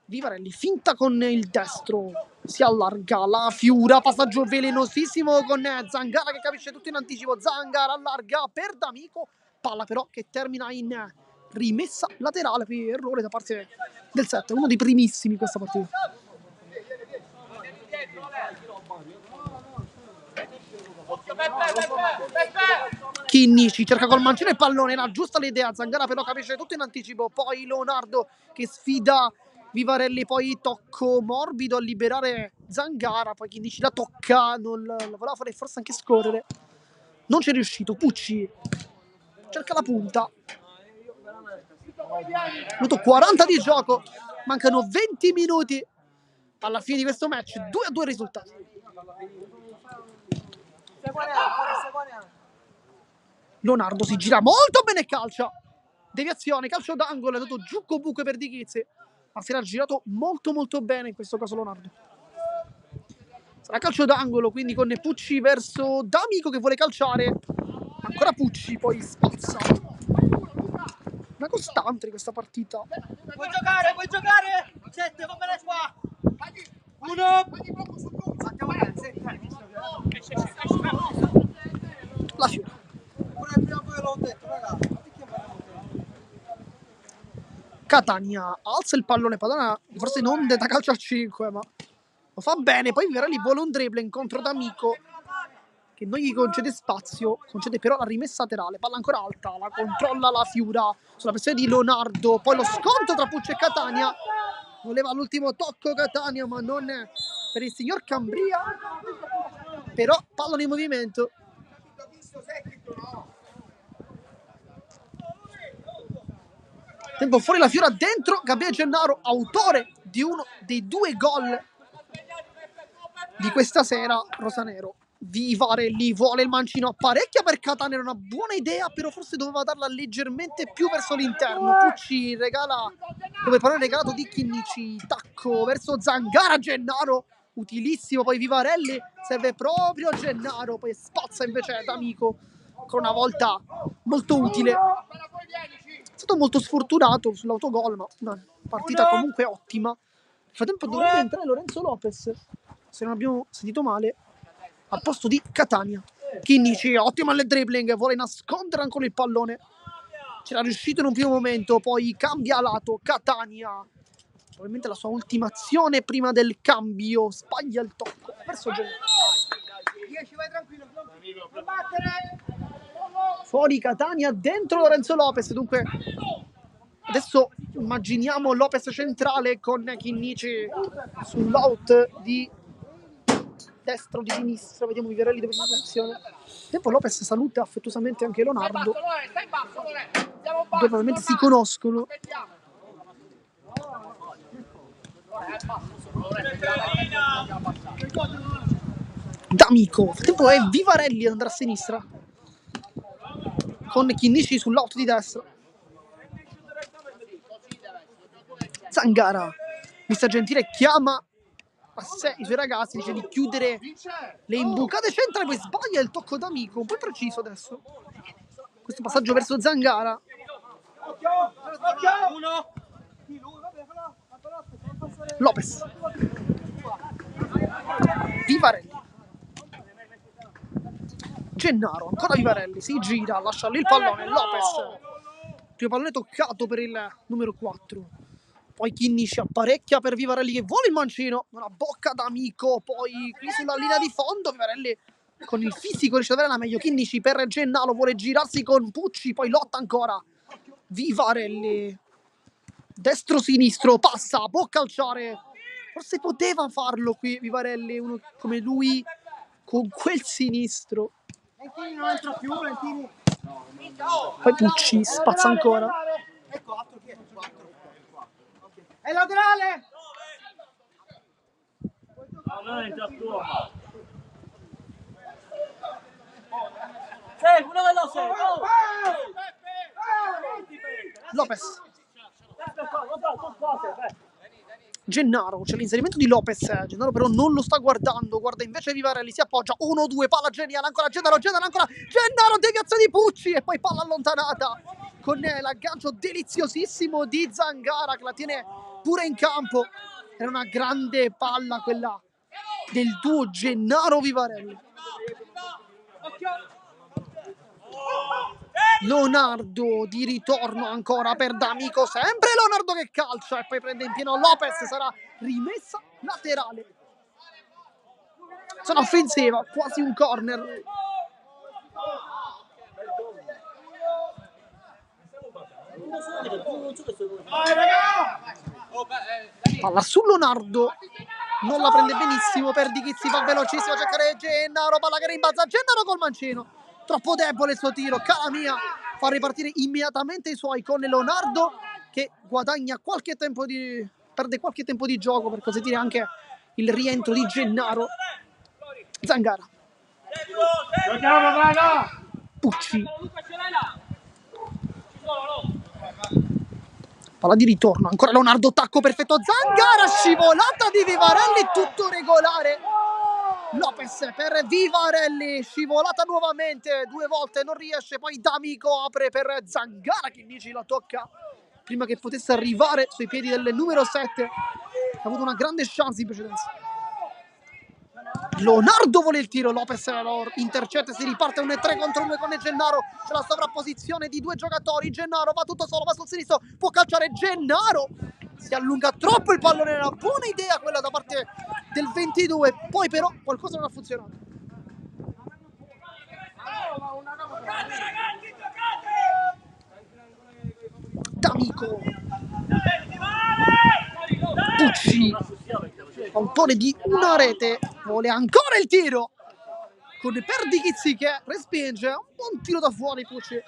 Vivarelli finta con il destro, si allarga la Fiura, passaggio velenosissimo con Zangara che capisce tutto in anticipo, Zangara allarga per D'Amico, palla però che termina in rimessa laterale per errore da parte del 7, uno dei primissimi in questa partita. Chinnici cerca col mancino il pallone, era giusta l'idea, Zangara però capisce tutto in anticipo, poi Leonardo che sfida Vivarelli, poi tocco morbido a liberare Zangara, poi Chinnici la tocca, non la voleva fare forse anche scorrere, non ci è riuscito. Pucci cerca la punta, minuto 40 di gioco, mancano 20 minuti alla fine di questo match, 2-2 risultato. Leonardo si gira molto bene, calcia, deviazione, calcio d'angolo, è andato giù comunque per Di Chizzi, ma si era girato molto molto bene in questo caso Leonardo. Sarà calcio d'angolo, quindi con Pucci verso D'Amico che vuole calciare, Ancora Pucci, poi spazza. Una costante di questa partita. Puoi giocare! 7, va bene qua! 1! La Fiora. Catania alza il pallone, Padana forse non da calcio a 5, ma lo fa bene. Poi Vivarelli vuole un dribble incontro d'Amico che non gli concede spazio, concede però la rimessa laterale, palla ancora alta, la controlla la Fiura sulla pressione di Leonardo, poi lo sconto tra Pucci e Catania. Voleva l'ultimo tocco Catania, ma non per il signor Cambria. Però pallone in movimento. Tempo fuori la Fiora, dentro Gabriele Gennaro, autore di uno dei 2 gol di questa sera rosanero. Vivarelli vuole il mancino, apparecchia per Catania, era una buona idea, però forse doveva darla leggermente più verso l'interno. Pucci regala, dove però è regalato di Chinnici, tacco verso Zangara, Gennaro, utilissimo, poi Vivarelli, serve proprio Gennaro, poi spazza invece D'Amico, ancora una volta molto utile. È stato molto sfortunato sull'autogol, ma una partita comunque ottima. Nel frattempo dovrebbe entrare Lorenzo Lopez, se non abbiamo sentito male, al posto di Catania. Chinnici, ottima nel dribbling, vuole nascondere ancora il pallone. C'era riuscito in un primo momento, poi cambia lato Catania. Probabilmente la sua ultima azione prima del cambio, sbaglia il tocco. Perso Gennaro. Fuori Catania, dentro Lorenzo Lopez. Dunque adesso immaginiamo Lopez centrale con Chinnici sull'out di destra o di sinistra. Vediamo Vivarelli dove si posiziona. Tempo Lopez saluta affettuosamente anche Leonardo, dove probabilmente si conoscono. D'Amico, tempo è Vivarelli ad andare a sinistra con Chinnici sull'out di destra. Zangara, mister Gentile chiama a sé i suoi ragazzi, dice di chiudere le imbucate centrali, poi sbaglia il tocco D'Amico, un po' preciso adesso questo passaggio verso Zangara. Lopez, Vivarelli, Gennaro, ancora Vivarelli, si gira, lascia lì il pallone, Lopez, primo pallone toccato per il numero 4. Poi Chinnici apparecchia per Vivarelli che vuole il mancino, una bocca D'Amico, poi qui sulla linea di fondo Vivarelli con il fisico riesce ad avere la meglio. Chinnici per Gennaro, vuole girarsi con Pucci, poi lotta ancora Vivarelli, destro-sinistro, passa, può calciare, forse poteva farlo qui Vivarelli, uno come lui con quel sinistro. Poi Pucci spazza ancora. È laterale! Lopez, Gennaro, c'è l'inserimento di Lopez, Gennaro però non lo sta guardando, guarda invece Vivarelli, si appoggia, 1-2, palla geniale, ancora Gennaro ancora, Gennaro, deviazione di Pucci e poi palla allontanata con l'aggancio deliziosissimo di Zangara che la tiene pure in campo. Era una grande palla quella del duo Gennaro-Vivarelli. Leonardo di ritorno ancora per D'Amico, sempre Leonardo che calcia e poi prende in pieno Lopez, sarà rimessa laterale. Zona offensiva, quasi un corner. Palla su Leonardo, non la prende benissimo, per Di Chizzi, va velocissimo a cercare Gennaro, palla che rimbalza, Gennaro col mancino, troppo debole il suo tiro, Calamia fa ripartire immediatamente i suoi con Leonardo che guadagna qualche tempo perde qualche tempo di gioco, per così dire anche il rientro di Gennaro. Zangara, Pucci, palla di ritorno, ancora Leonardo, tacco perfetto, Zangara, scivolata di Vivarelli, tutto regolare. Lopez per Vivarelli, scivolata nuovamente, 2 volte non riesce, poi D'Amico apre per Zangara che invece la tocca prima che potesse arrivare sui piedi del numero 7, ha avuto una grande chance in precedenza. Leonardo vuole il tiro, Lopez lo intercetta, si riparte un 3 contro 2 con Gennaro, c'è la sovrapposizione di 2 giocatori, Gennaro va tutto solo, va sul sinistro, può calciare Gennaro, si allunga troppo il pallone, era una buona idea quella da parte del 22, poi però qualcosa non ha funzionato. D'Amico, Pucci, autore di una rete, vuole ancora il tiro con Perdichizzi che respinge, un buon tiro da fuori Pucci, e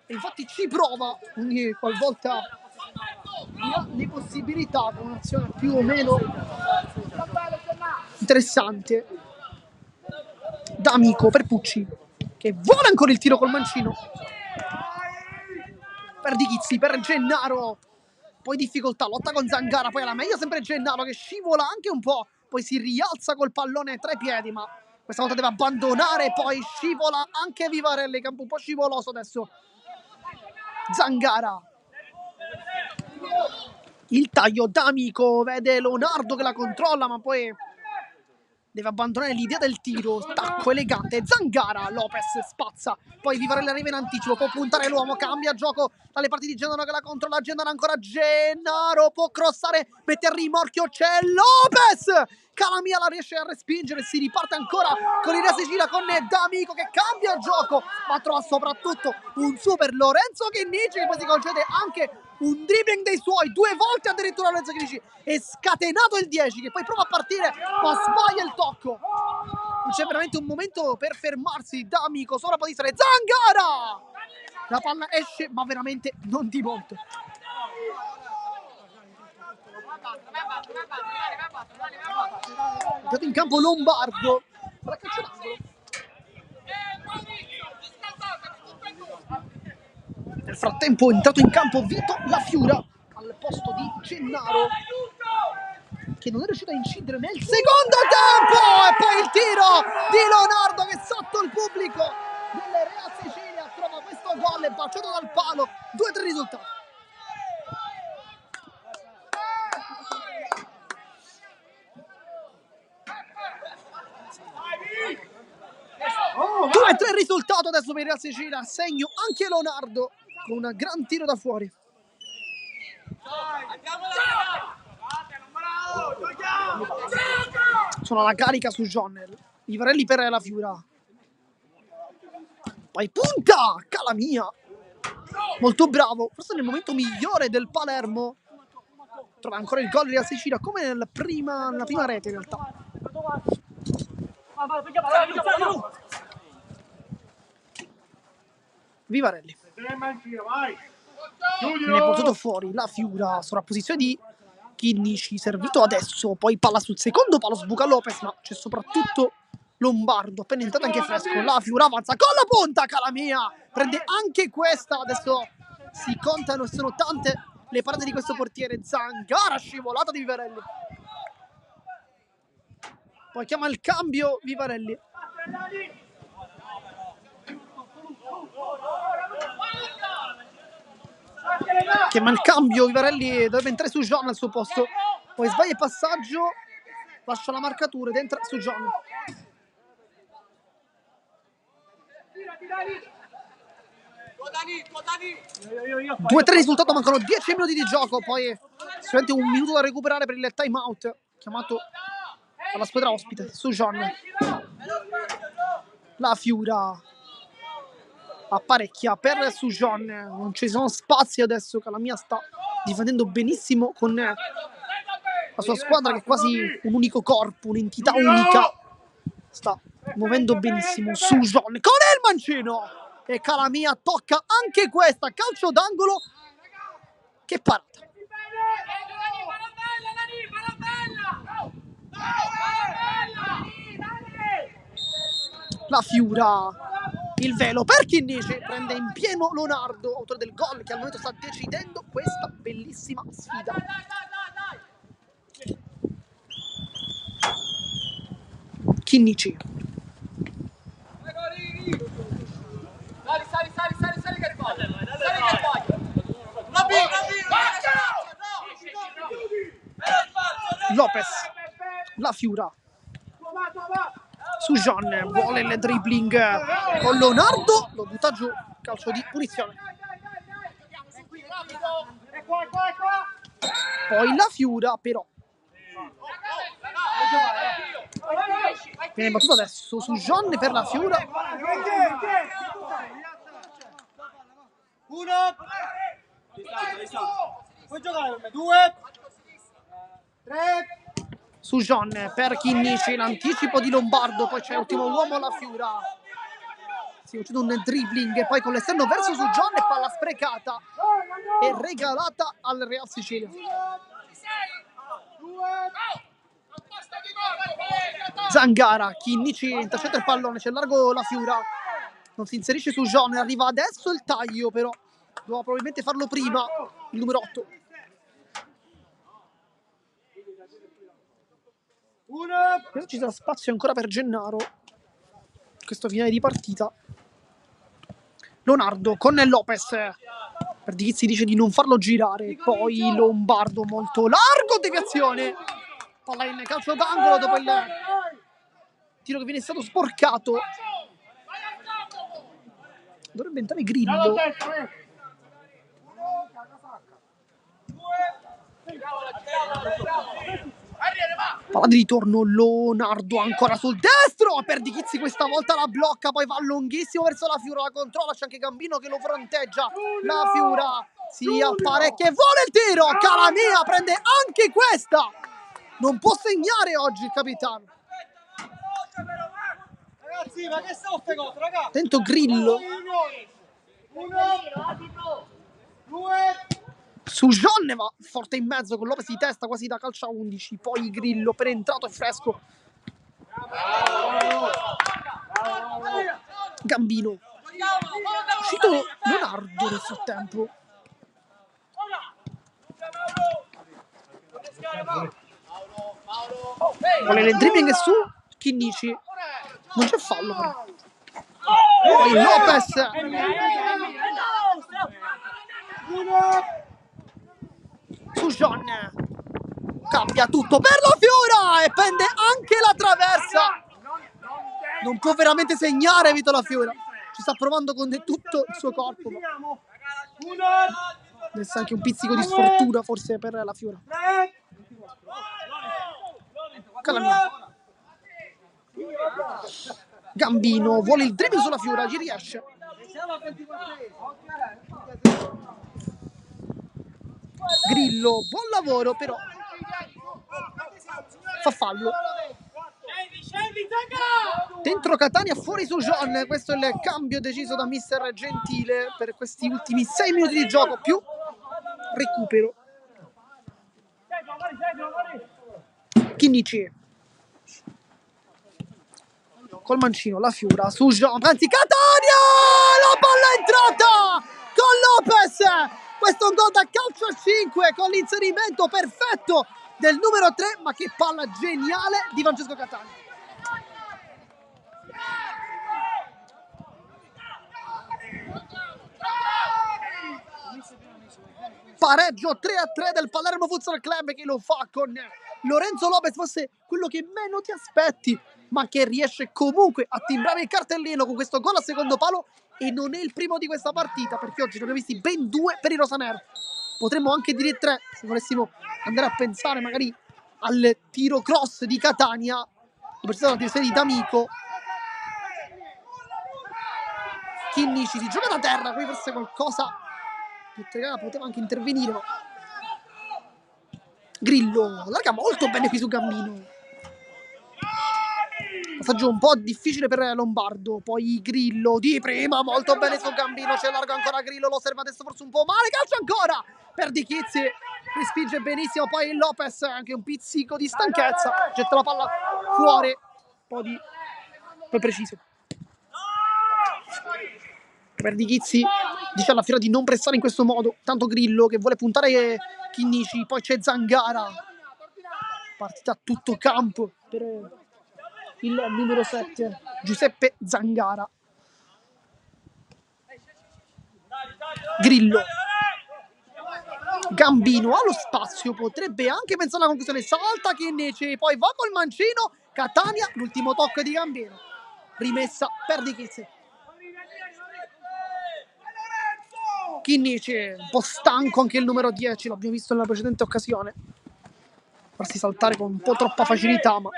infatti ci prova ogni qualvolta ha le possibilità con un'azione più o meno interessante. D'Amico per Pucci che vuole ancora il tiro col mancino, Perdichizzi per Gennaro, poi difficoltà, lotta con Zangara, poi alla meglio sempre Gennaro che scivola anche un po', poi si rialza col pallone tra i piedi, ma questa volta deve abbandonare, poi scivola anche Vivarelli, che è un po' scivoloso adesso. Zangara, il taglio D'Amico, vede Leonardo che la controlla, ma poi deve abbandonare l'idea del tiro, stacco elegante, Zangara, Lopez spazza, poi Vivarelli arriva in anticipo, può puntare l'uomo, cambia gioco dalle parti di Gennaro che la controlla, Gennaro ancora, Gennaro può crossare, mette a rimorchio, c'è Lopez, Calamia la riesce a respingere, si riparte ancora con l'idea Sicilia con D'Amico che cambia gioco, ma trova soprattutto un super Lorenzo Chinnici che poi si concede anche un dribbling dei suoi, 2 volte addirittura Lorenzo Chinnici, è scatenato il 10 che poi prova a partire ma sbaglia il tocco. Non c'è veramente un momento per fermarsi. D'Amico sopra può essere Zangara, la palla esce ma veramente non di molto. È entrato in campo Lombardo, la calcio d'angolo. Nel frattempo è entrato in campo Vito La Fiura al posto di Gennaro, che non è riuscito a incidere nel secondo tempo, e poi il tiro di Leonardo che sotto il pubblico del Real Sicilia trova questo gol, è baciato dal palo, 2-3 risultato. Due e 3 risultato adesso per il Real Sicilia, a segno anche Leonardo con un gran tiro da fuori. Sono alla carica su Jonner, Vivarelli per La Fiura, poi punta Calamia, molto bravo, forse nel momento migliore del Palermo, trova ancora il gol della Sicilia come nella prima rete in realtà. Vivarelli viene portato fuori, La Fiura, sovrapposizione di Chinnici, servito adesso, poi palla sul secondo palo, sbuca Lopez, ma c'è soprattutto Lombardo, appena entrato anche fresco, La Fiura avanza con la punta, Calamia prende anche questa, adesso si contano e sono tante le parate di questo portiere. Zangara, scivolata di Vivarelli, poi chiama il cambio Vivarelli. Chiama il cambio Vivarelli, dovrebbe entrare su John al suo posto, poi sbaglia il passaggio, lascia la marcatura ed entra su John. Due o tre risultato, mancano 10 minuti di gioco, poi solamente un minuto da recuperare per il time out chiamato alla squadra ospite su John. La Fiura apparecchia per Sujon, non ci sono spazi adesso, Calamia sta difendendo benissimo con la sua squadra che è quasi un unico corpo, un'entità unica, sta muovendo benissimo Sujon con il mancino e Calamia tocca anche questa, calcio d'angolo, che parata. La Fiura, il velo per Chinnici, prende in pieno Leonardo, autore del gol, che al momento sta decidendo questa bellissima sfida. Chinnici. Sali che sbaglia. Sali che sbaglia. Lopez, la Fiura su Jean, vuole il dribbling con Leonardo, lo butta giù, calcio di punizione. Poi la Fiura però viene battuto adesso su Jean per la Fiura. Uno. Puoi giocare con me. 2. 3. Su Jean per Chinnici, l'anticipo di Lombardo, poi c'è ultimo uomo la Fiura. Si uccide un dribbling e poi con l'esterno verso su Jean e palla sprecata e regalata al Real Sicilia. Zangara, Chinnici intercetta il pallone, c'è largo la Fiura, non si inserisce su Jean, arriva adesso il taglio però, doveva probabilmente farlo prima il numero 8. Adesso ci sarà spazio ancora per Gennaro, questo finale di partita. Leonardo con Lopez, Perdizzi dice di non farlo girare, poi Lombardo molto largo, deviazione, palla in calcio d'angolo dopo il tiro che viene stato sporcato. Dovrebbe entrare Grillo. Palla di ritorno, Leonardo ancora sul destro, Perdicizzi questa volta la blocca, poi va lunghissimo verso la Fiura, la controlla, c'è anche Gambino che lo fronteggia, la Fiura si apparecchia e vuole il tiro, Calamia prende anche questa, non può segnare oggi il capitano. Ragazzi, ma che sono queste cose, ragazzi? Attento Grillo. 1. 2. Su Jean va forte in mezzo con Lopez di testa quasi da calcio a 11, poi Grillo penetrato e fresco. Gambino. Uscito Leonardo nel frattempo. Vuole il dribbling su Chinnici. Non c'è fallo però. Poi Lopez. Su Jean, cambia tutto per la Fiura e pende anche la traversa, non può veramente segnare Vito la Fiura, ci sta provando con tutto il suo corpo, ma adesso anche un pizzico di sfortuna forse per la Fiura. Calamia. Gambino vuole il dribbling sulla Fiura, ci riesce. Grillo, buon lavoro però fa fallo. Dentro Catania, fuori su Jean, questo è il cambio deciso da mister Gentile per questi ultimi 6 minuti di gioco più recupero. Chinnici col mancino, la Fiura su Jean, anzi Catania, la palla è entrata con Lopez. Questo è un gol da calcio a 5 con l'inserimento perfetto del numero 3, ma che palla geniale di Francesco Catania. Pareggio 3-3 del Palermo Futsal Club che lo fa con Lorenzo Lopez, forse quello che meno ti aspetti, ma che riesce comunque a timbrare il cartellino con questo gol a secondo palo. E non è il primo di questa partita, perché oggi ne abbiamo visti ben 2 per i rosanero. Potremmo anche dire 3 se volessimo andare a pensare magari al tiro cross di Catania, dove c'è stata una tirazione di D'Amico. Chinnici si gioca da terra, qui forse qualcosa poteva anche intervenire, ma Grillo allarga molto bene qui su Gambino. Passaggio un po' difficile per Lombardo, poi Grillo di prima, molto bene su Gambino, c'è largo ancora Grillo, lo osserva adesso forse un po' male, calcio ancora per Di Chizzi, respinge benissimo, poi Lopez, anche un pizzico di stanchezza, getta la palla fuori, un po' di poi preciso. Per Di Chizzi dice alla Fiera di non pressare in questo modo, tanto Grillo che vuole puntare Chinnici, poi c'è Zangara, partita a tutto campo per il numero 7, Giuseppe Zangara. Grillo. Gambino ha lo spazio, potrebbe anche pensare alla conclusione, salta Chinnici, poi va col mancino, Catania, l'ultimo tocco di Gambino. Rimessa per Di Chizzi. Chinnici, un po' stanco anche il numero 10, l'abbiamo visto nella precedente occasione. Farsi saltare con un po' troppa facilità, ma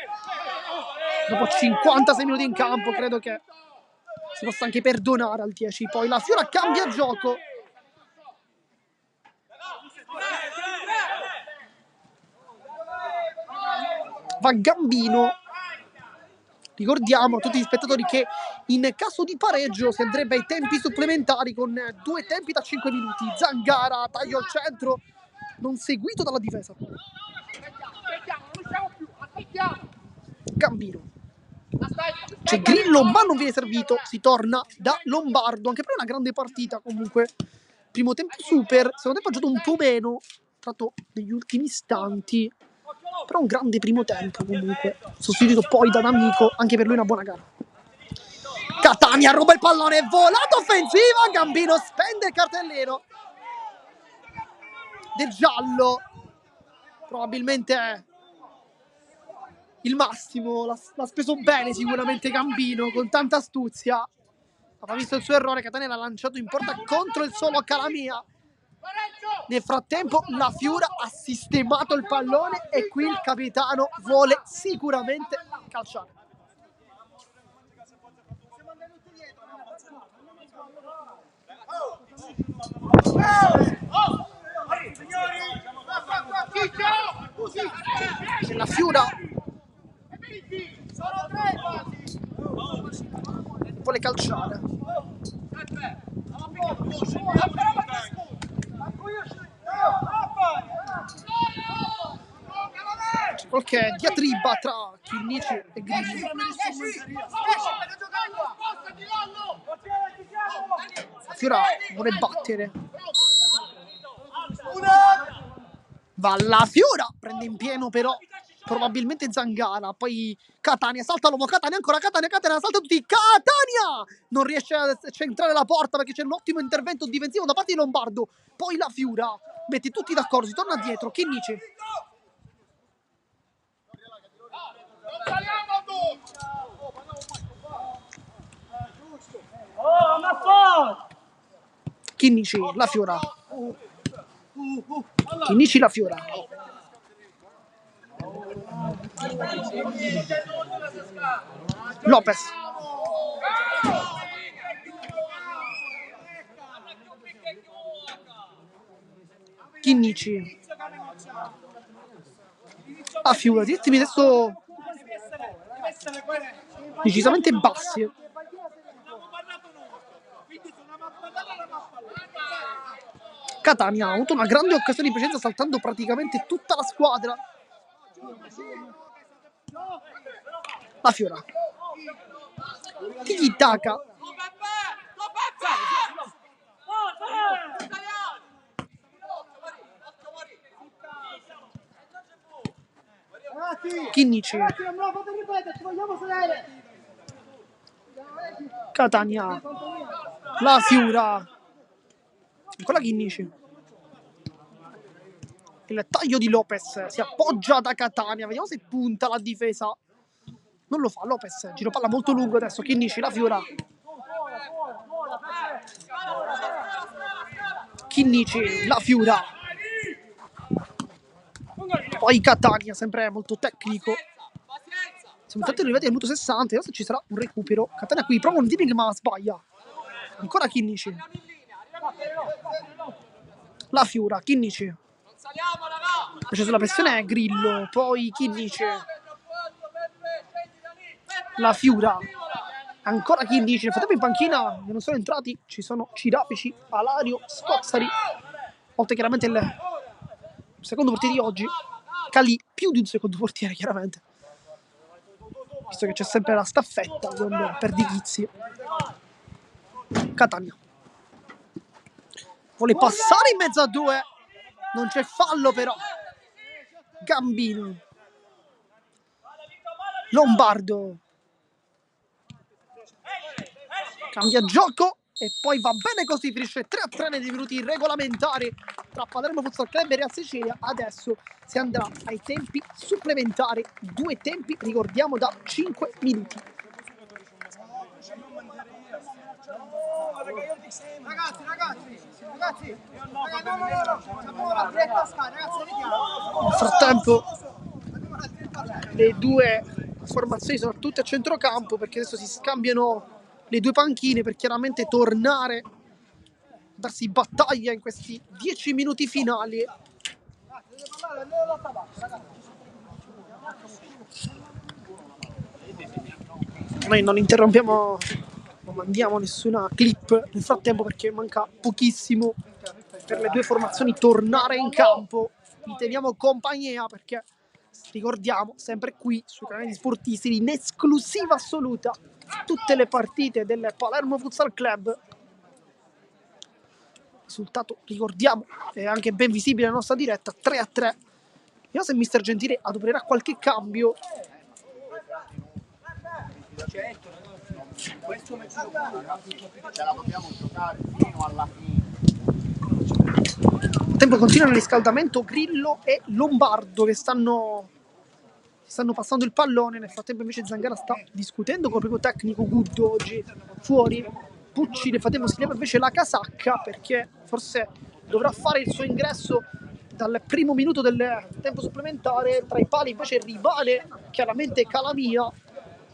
dopo 56 minuti in campo credo che si possa anche perdonare al 10. Poi la Fiora cambia gioco. Va Gambino. Ricordiamo a tutti gli spettatori che in caso di pareggio si andrebbe ai tempi supplementari con 2 tempi da 5 minuti. Zangara, taglio al centro, non seguito dalla difesa. Gambino. C'è Grillo, ma non viene servito. Si torna da Lombardo. Anche per una grande partita comunque. Primo tempo super, secondo tempo ha giocato un po' meno, tratto negli ultimi istanti. Però un grande primo tempo comunque. Sostituito poi da un amico, anche per lui una buona gara. Catania ruba il pallone, volata offensiva, Gambino spende il cartellino. Del giallo. Probabilmente il massimo, l'ha speso bene sicuramente Gambino, con tanta astuzia. Ha visto il suo errore, Catania l'ha lanciato in porta contro il solo Calamia. Nel frattempo la Fiora ha sistemato il pallone e qui il capitano vuole sicuramente calciare. C'è la Fiora. Vuole calciare. C'è qualche diatriba tra Chinnici e Grillo. Fiora vuole battere. Va la Fiora, prende in pieno però probabilmente Zangara, poi Catania, salta l'uomo, Catania ancora, Catania, salta tutti, Catania! Non riesce a centrare la porta perché c'è un ottimo intervento difensivo da parte di Lombardo, poi la Fiora mette tutti d'accordo, si torna dietro, Chinnici. Chinnici, la Fiora. Chinnici, la Fiora. Lopez. Chinnici. La Fiora, i ritmi adesso decisamente bassi. Catania ha avuto una grande occasione di presenza saltando praticamente tutta la squadra. La Fiora. Tiki-taka. Chinnici. Catania. La Fiora. Ancora Chinnici. Il taglio di Lopez. Si appoggia da Catania. Vediamo se punta la difesa. Non lo fa Lopez. Giro palla molto lungo adesso. Chinnici, la Fiora. Chinnici, la Fiora. Poi Catania, sempre molto tecnico. Siamo stati arrivati al minuto 60. Adesso ci sarà un recupero. Catania qui prova un dribbling ma sbaglia. Ancora Chinnici. La Fiora, Chinnici. C'è sulla pressione Grillo. Poi Chinnici. La Fiora. Ancora Chinnici. Nel frattempo in panchina non sono entrati. Ci sono Cirafici, Alario, Scozzari. Oltre chiaramente il secondo portiere di oggi. Calì, più di un secondo portiere chiaramente. Visto che c'è sempre la staffetta con Perdighizzi. Catania. Vuole passare in mezzo a due. Non c'è fallo però. Gambino. Lombardo. cambia gioco e poi va bene così, finisce 3-3 nei minuti regolamentari tra Palermo Futsal Club e Real Sicilia. Adesso si andrà ai tempi supplementari, 2 tempi, ricordiamo, da 5 minuti. Ragazzi, nel frattempo le due formazioni sono tutte a centrocampo, perché adesso si scambiano le due panchine per chiaramente tornare a darsi battaglia in questi 10 minuti finali. Noi non interrompiamo, non mandiamo nessuna clip nel frattempo perché manca pochissimo per le due formazioni tornare in campo. Vi teniamo compagnia perché, ricordiamo, sempre qui sui canali sportivi in esclusiva assoluta tutte le partite del Palermo Futsal Club. Risultato, ricordiamo, è anche ben visibile nella nostra diretta, 3-3. Vediamo se Mister Gentile adopererà qualche cambio. Ce la dobbiamo giocare fino alla fine. Nel tempo continua il riscaldamento Grillo e Lombardo che stanno passando il pallone. Nel frattempo invece Zangara sta discutendo con il proprio tecnico Guddo oggi fuori. Pucci nel frattempo si leva invece la casacca perché forse dovrà fare il suo ingresso dal primo minuto del tempo supplementare. Tra i pali invece rimane chiaramente Calamia,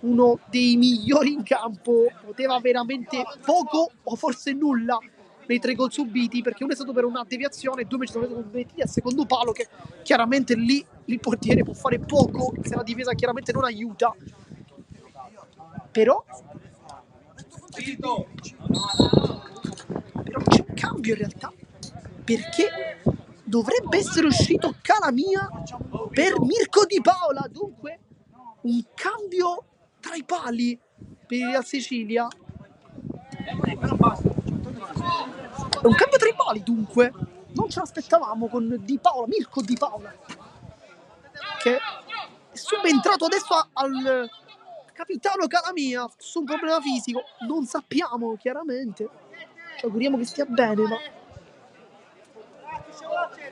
uno dei migliori in campo. Poteva veramente poco o forse nulla nei 3 gol subiti, perché uno è stato per una deviazione e 2 invece sono stati convertiti al secondo palo, che chiaramente lì il portiere può fare poco se la difesa chiaramente non aiuta. Però c'è un cambio in realtà, perché dovrebbe essere uscito Calamia per Mirko Di Paola. Dunque un cambio tra i pali per il Real Sicilia. Un cambio tra i pali, dunque. Non ce l'aspettavamo con Di Paola, Mirko Di Paola, che è subentrato adesso al capitano Calamia su un problema fisico. Non sappiamo, chiaramente. Ci auguriamo che stia bene, ma...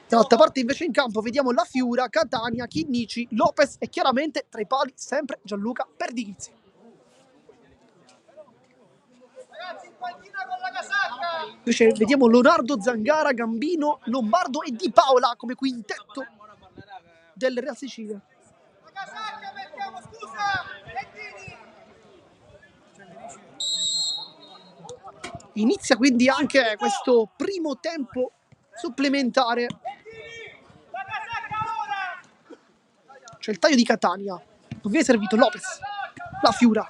Dall'altra parte invece in campo vediamo La Fiura, Catania, Chinnici, Lopez e chiaramente tra i pali sempre Gianluca Perdighizzi. Invece vediamo Leonardo, Zangara, Gambino, Lombardo e Di Paola come quintetto del Real Sicilia. Inizia quindi anche questo primo tempo supplementare. C'è il taglio di Catania, non viene servito Lopez, La Fiura,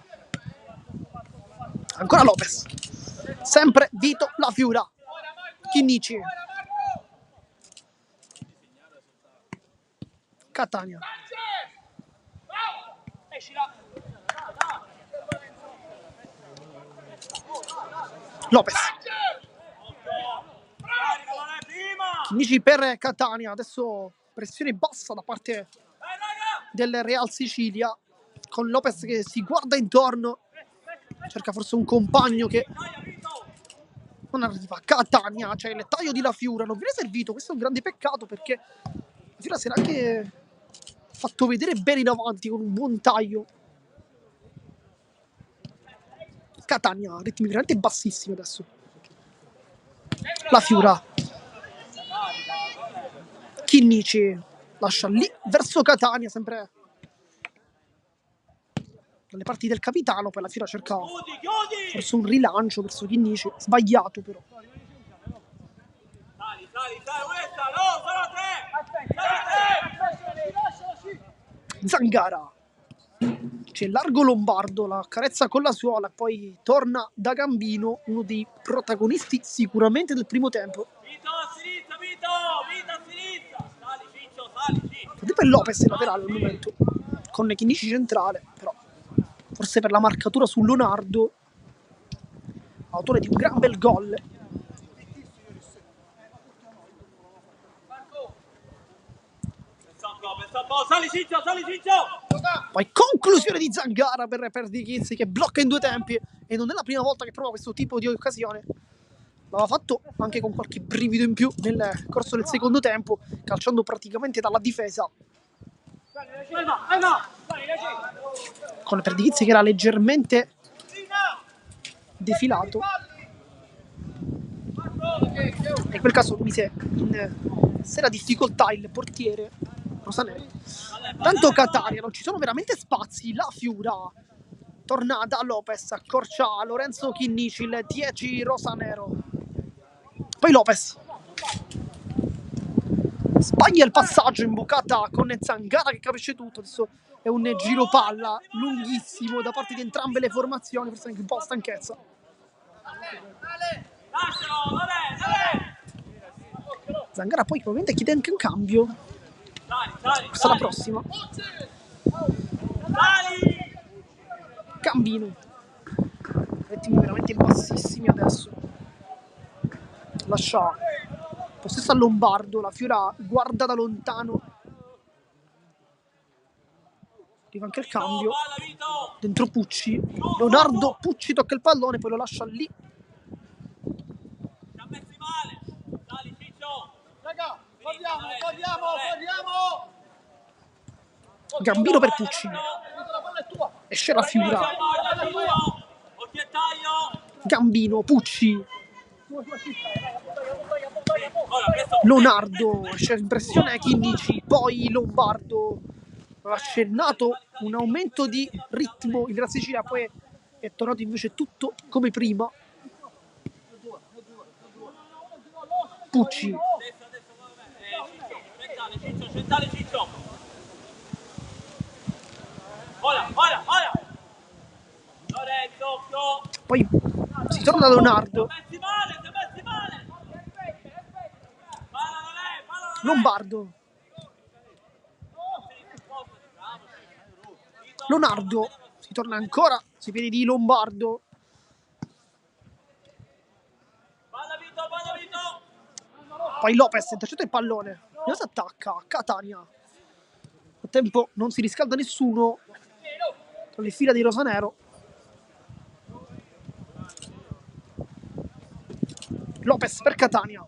ancora Lopez, sempre Vito La Fiura, Chinnici, Catania, Lopez, Chinnici per Catania. Adesso pressione bassa da parte del Real Sicilia, con Lopez che si guarda intorno, cerca forse un compagno che non arriva. Catania, c'è il taglio di La Fiura, non viene servito. Questo è un grande peccato perché La Fiura si era anche fatto vedere bene in avanti con un buon taglio. Catania, ritmi veramente bassissimi adesso. La Fiura, Chinnici lascia lì verso Catania, sempre dalle parti del capitano. Poi La Fiura cerca forse un rilancio verso Chinnici, sbagliato però. Zangara, c'è largo Lombardo, la carezza con la suola e poi torna da Gambino, uno dei protagonisti sicuramente del primo tempo. Per Lopez è laterale al momento, con Chinnici centrale, però forse per la marcatura su Leonardo, autore di un gran bel gol. Poi conclusione di Zangara per Di Chizzi, che blocca in 2 tempi, e non è la prima volta che prova questo tipo di occasione. L'aveva fatto anche con qualche brivido in più nel corso del secondo tempo, calciando praticamente dalla difesa, con Perdicizzi che era leggermente defilato. In quel caso mise in sera difficoltà il portiere rosanero. Tanto Catania, non ci sono veramente spazi. La Fiura torna da Lopez, accorcia Lorenzo Chinnici, il 10 rosanero. Poi Lopez sbaglia il passaggio, imbucata con Zangara che capisce tutto. Adesso è un giro palla lunghissimo da parte di entrambe le formazioni, forse anche un po' a stanchezza. Zangara poi probabilmente chiede anche un cambio. Questa è la prossima. Gambino, ritmi veramente bassissimi adesso. Lascia possesso a Lombardo, la Fiora guarda da lontano. Arriva anche il cambio. Dentro Pucci. Leonardo Pucci tocca il pallone, poi lo lascia lì. Gambino per Pucci. Esce la Fiura. Gambino, Pucci. Leonardo, c'è impressione Chinnici, poi Lombardo ha accennato un aumento di ritmo il Real Sicilia, poi è tornato invece tutto come prima. Pucci. Poi si torna da Leonardo. Lombardo. Leonardo. Si torna ancora sui piedi di Lombardo. Poi Lopez intercetta il pallone. Cosa attacca? Catania. Nel tempo non si riscalda nessuno tra le fila di rosanero. Lopez per Catania.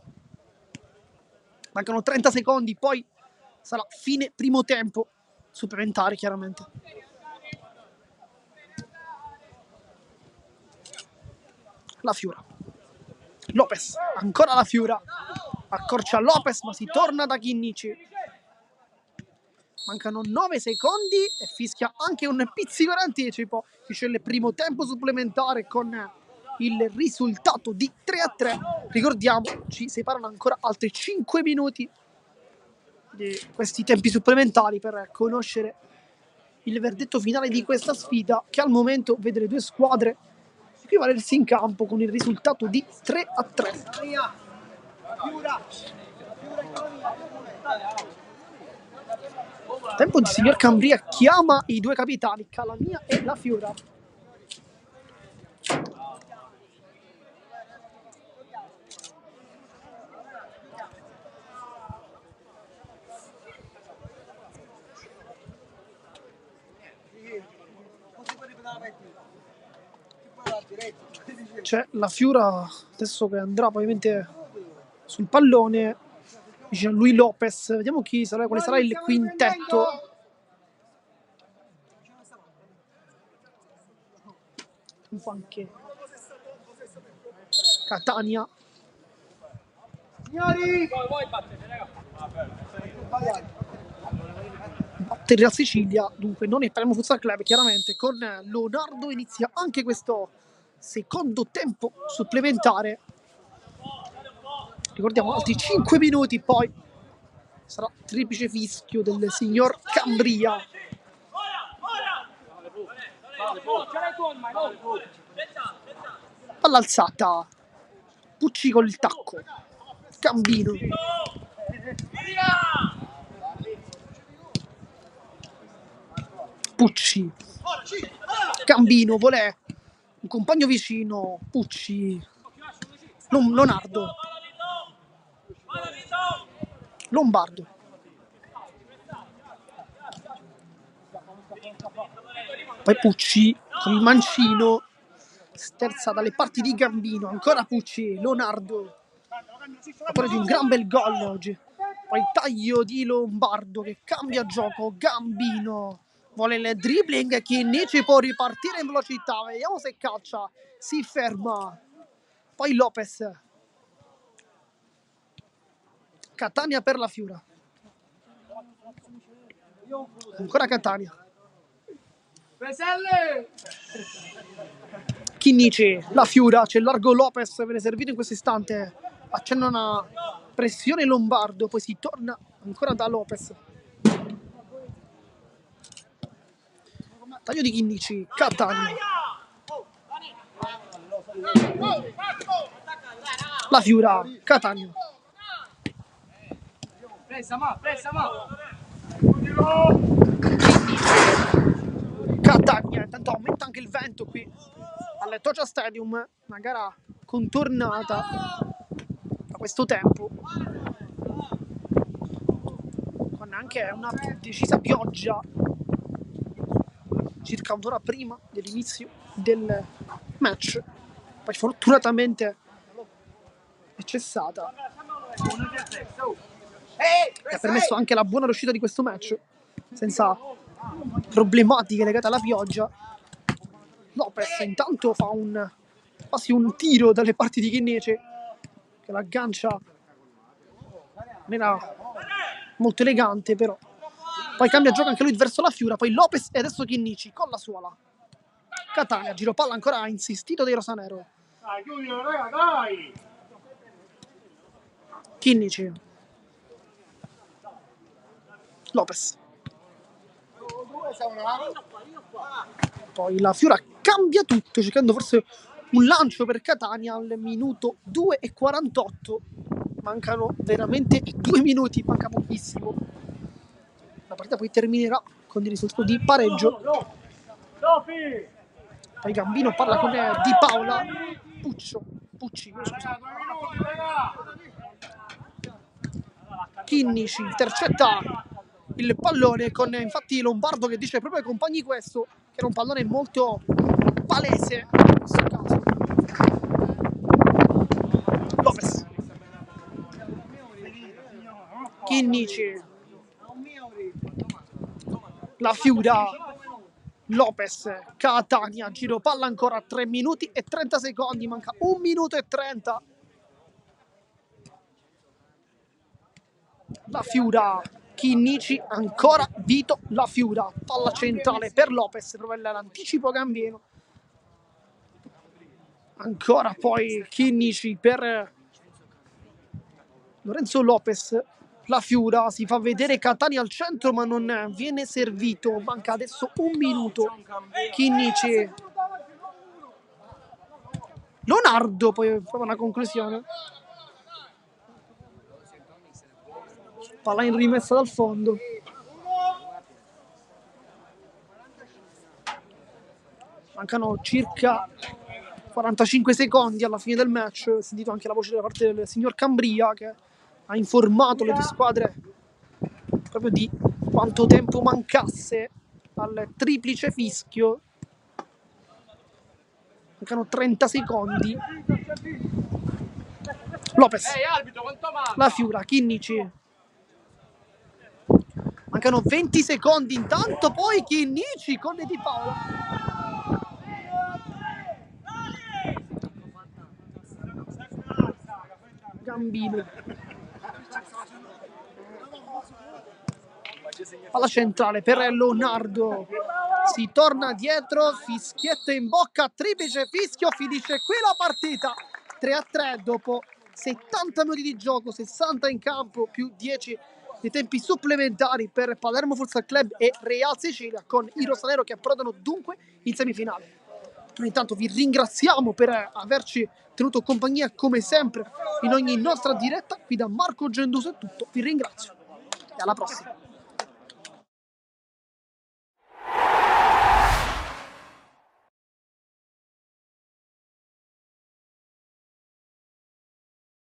Mancano 30 secondi, poi sarà fine primo tempo. Supplementare chiaramente. La Fiura. Lopez, ancora la Fiura. Accorcia Lopez, ma si torna da Chinnici. Mancano 9 secondi e fischia anche un pizzico d'anticipo. Finisce il primo tempo supplementare con il risultato di 3-3. Ricordiamo, ci separano ancora altri 5 minuti di questi tempi supplementari per conoscere il verdetto finale di questa sfida, che al momento vede le due squadre equivalersi in campo con il risultato di 3-3. Tempo di signor Cambria chiama i due capitani, Calamia e la Fiora. C'è la Fiora adesso che andrà ovviamente sul pallone vicino a lui Lopez. Vediamo quale sarà il quintetto. Anche Catania. Batte il Real Sicilia, dunque non è Palermo Futsal Club, chiaramente con Leonardo inizia anche questo secondo tempo supplementare. Ricordiamo altri 5 minuti, poi sarà triplice fischio del signor Cambria. Palla alzata, Pucci con il tacco, Gambino. Pucci, Gambino, volè un compagno vicino, Pucci, Leonardo, Lombardo, Poi Pucci con il mancino, sterza dalle parti di Gambino, ancora Pucci, Leonardo, autore di un gran bel gol oggi. Poi taglio di Lombardo che cambia gioco, Gambino vuole il dribbling, Chinnici può ripartire in velocità, vediamo se calcia, si ferma. Poi Lopez, Catania per la Fiura, ancora Catania, Chinnici, la Fiura, c'è largo Lopez, viene servito in questo istante, accenna una pressione Lombardo, poi si torna ancora da Lopez. Taglio di Chinnici, Catania. La Fiura, Catania. Catania, intanto aumenta anche il vento qui al Tocia Stadium, una gara contornata da questo tempo, con anche una decisa pioggia circa un'ora prima dell'inizio del match, poi fortunatamente è cessata e ha permesso anche la buona riuscita di questo match senza problematiche legate alla pioggia. Lopez intanto fa quasi un tiro dalle parti di Chinnici che l'aggancia, non era molto elegante, però poi cambia gioco anche lui verso la Fiura, poi Lopez e adesso Chinnici con la suola. Catania, giro palla ancora insistito dei rosanero. Chinnici, Lopez, poi la Fiura cambia tutto cercando forse un lancio per Catania al minuto 2:48, mancano veramente 2 minuti, manca pochissimo, la partita poi terminerà con il risultato di pareggio. Poi Gambino parla con Di Paola, Pucci, scusa. Chinnici intercetta il pallone con infatti Lombardo che dice proprio ai compagni questo, che era un pallone molto palese in questo caso. Lopez, Chinnici, la Fiura, Lopez, Catania, giro palla ancora 3 minuti e 30 secondi, manca 1 minuto e 30. La Fiura, Chinnici, ancora Vito La Fiura, palla centrale per Lopez, prova l'anticipo Gambino, ancora poi Chinnici per Lorenzo Lopez. La Fiura si fa vedere Catania al centro ma non viene servito, manca adesso 1 minuto. Chinnici, Leonardo poi prova una conclusione, palla in rimessa dal fondo. Mancano circa 45 secondi alla fine del match. Ho sentito anche la voce da parte del signor Cambria che ha informato le due squadre proprio di quanto tempo mancasse al triplice fischio. Mancano 30 secondi. Lopez, la Fiura, Chinnici, mancano 20 secondi intanto, poi Chinnici con Di Paola. Gambino, alla centrale per Leonardo, si torna dietro, fischietto in bocca, triplice fischio, finisce qui la partita 3-3 dopo 70 minuti di gioco, 60 in campo più 10 dei tempi supplementari per Palermo Futsal Club e Real Sicilia, con i rosanero che approdano dunque in semifinale. Noi intanto vi ringraziamo per averci tenuto compagnia come sempre in ogni nostra diretta. Qui da Marco Genduso è tutto, vi ringrazio e alla prossima.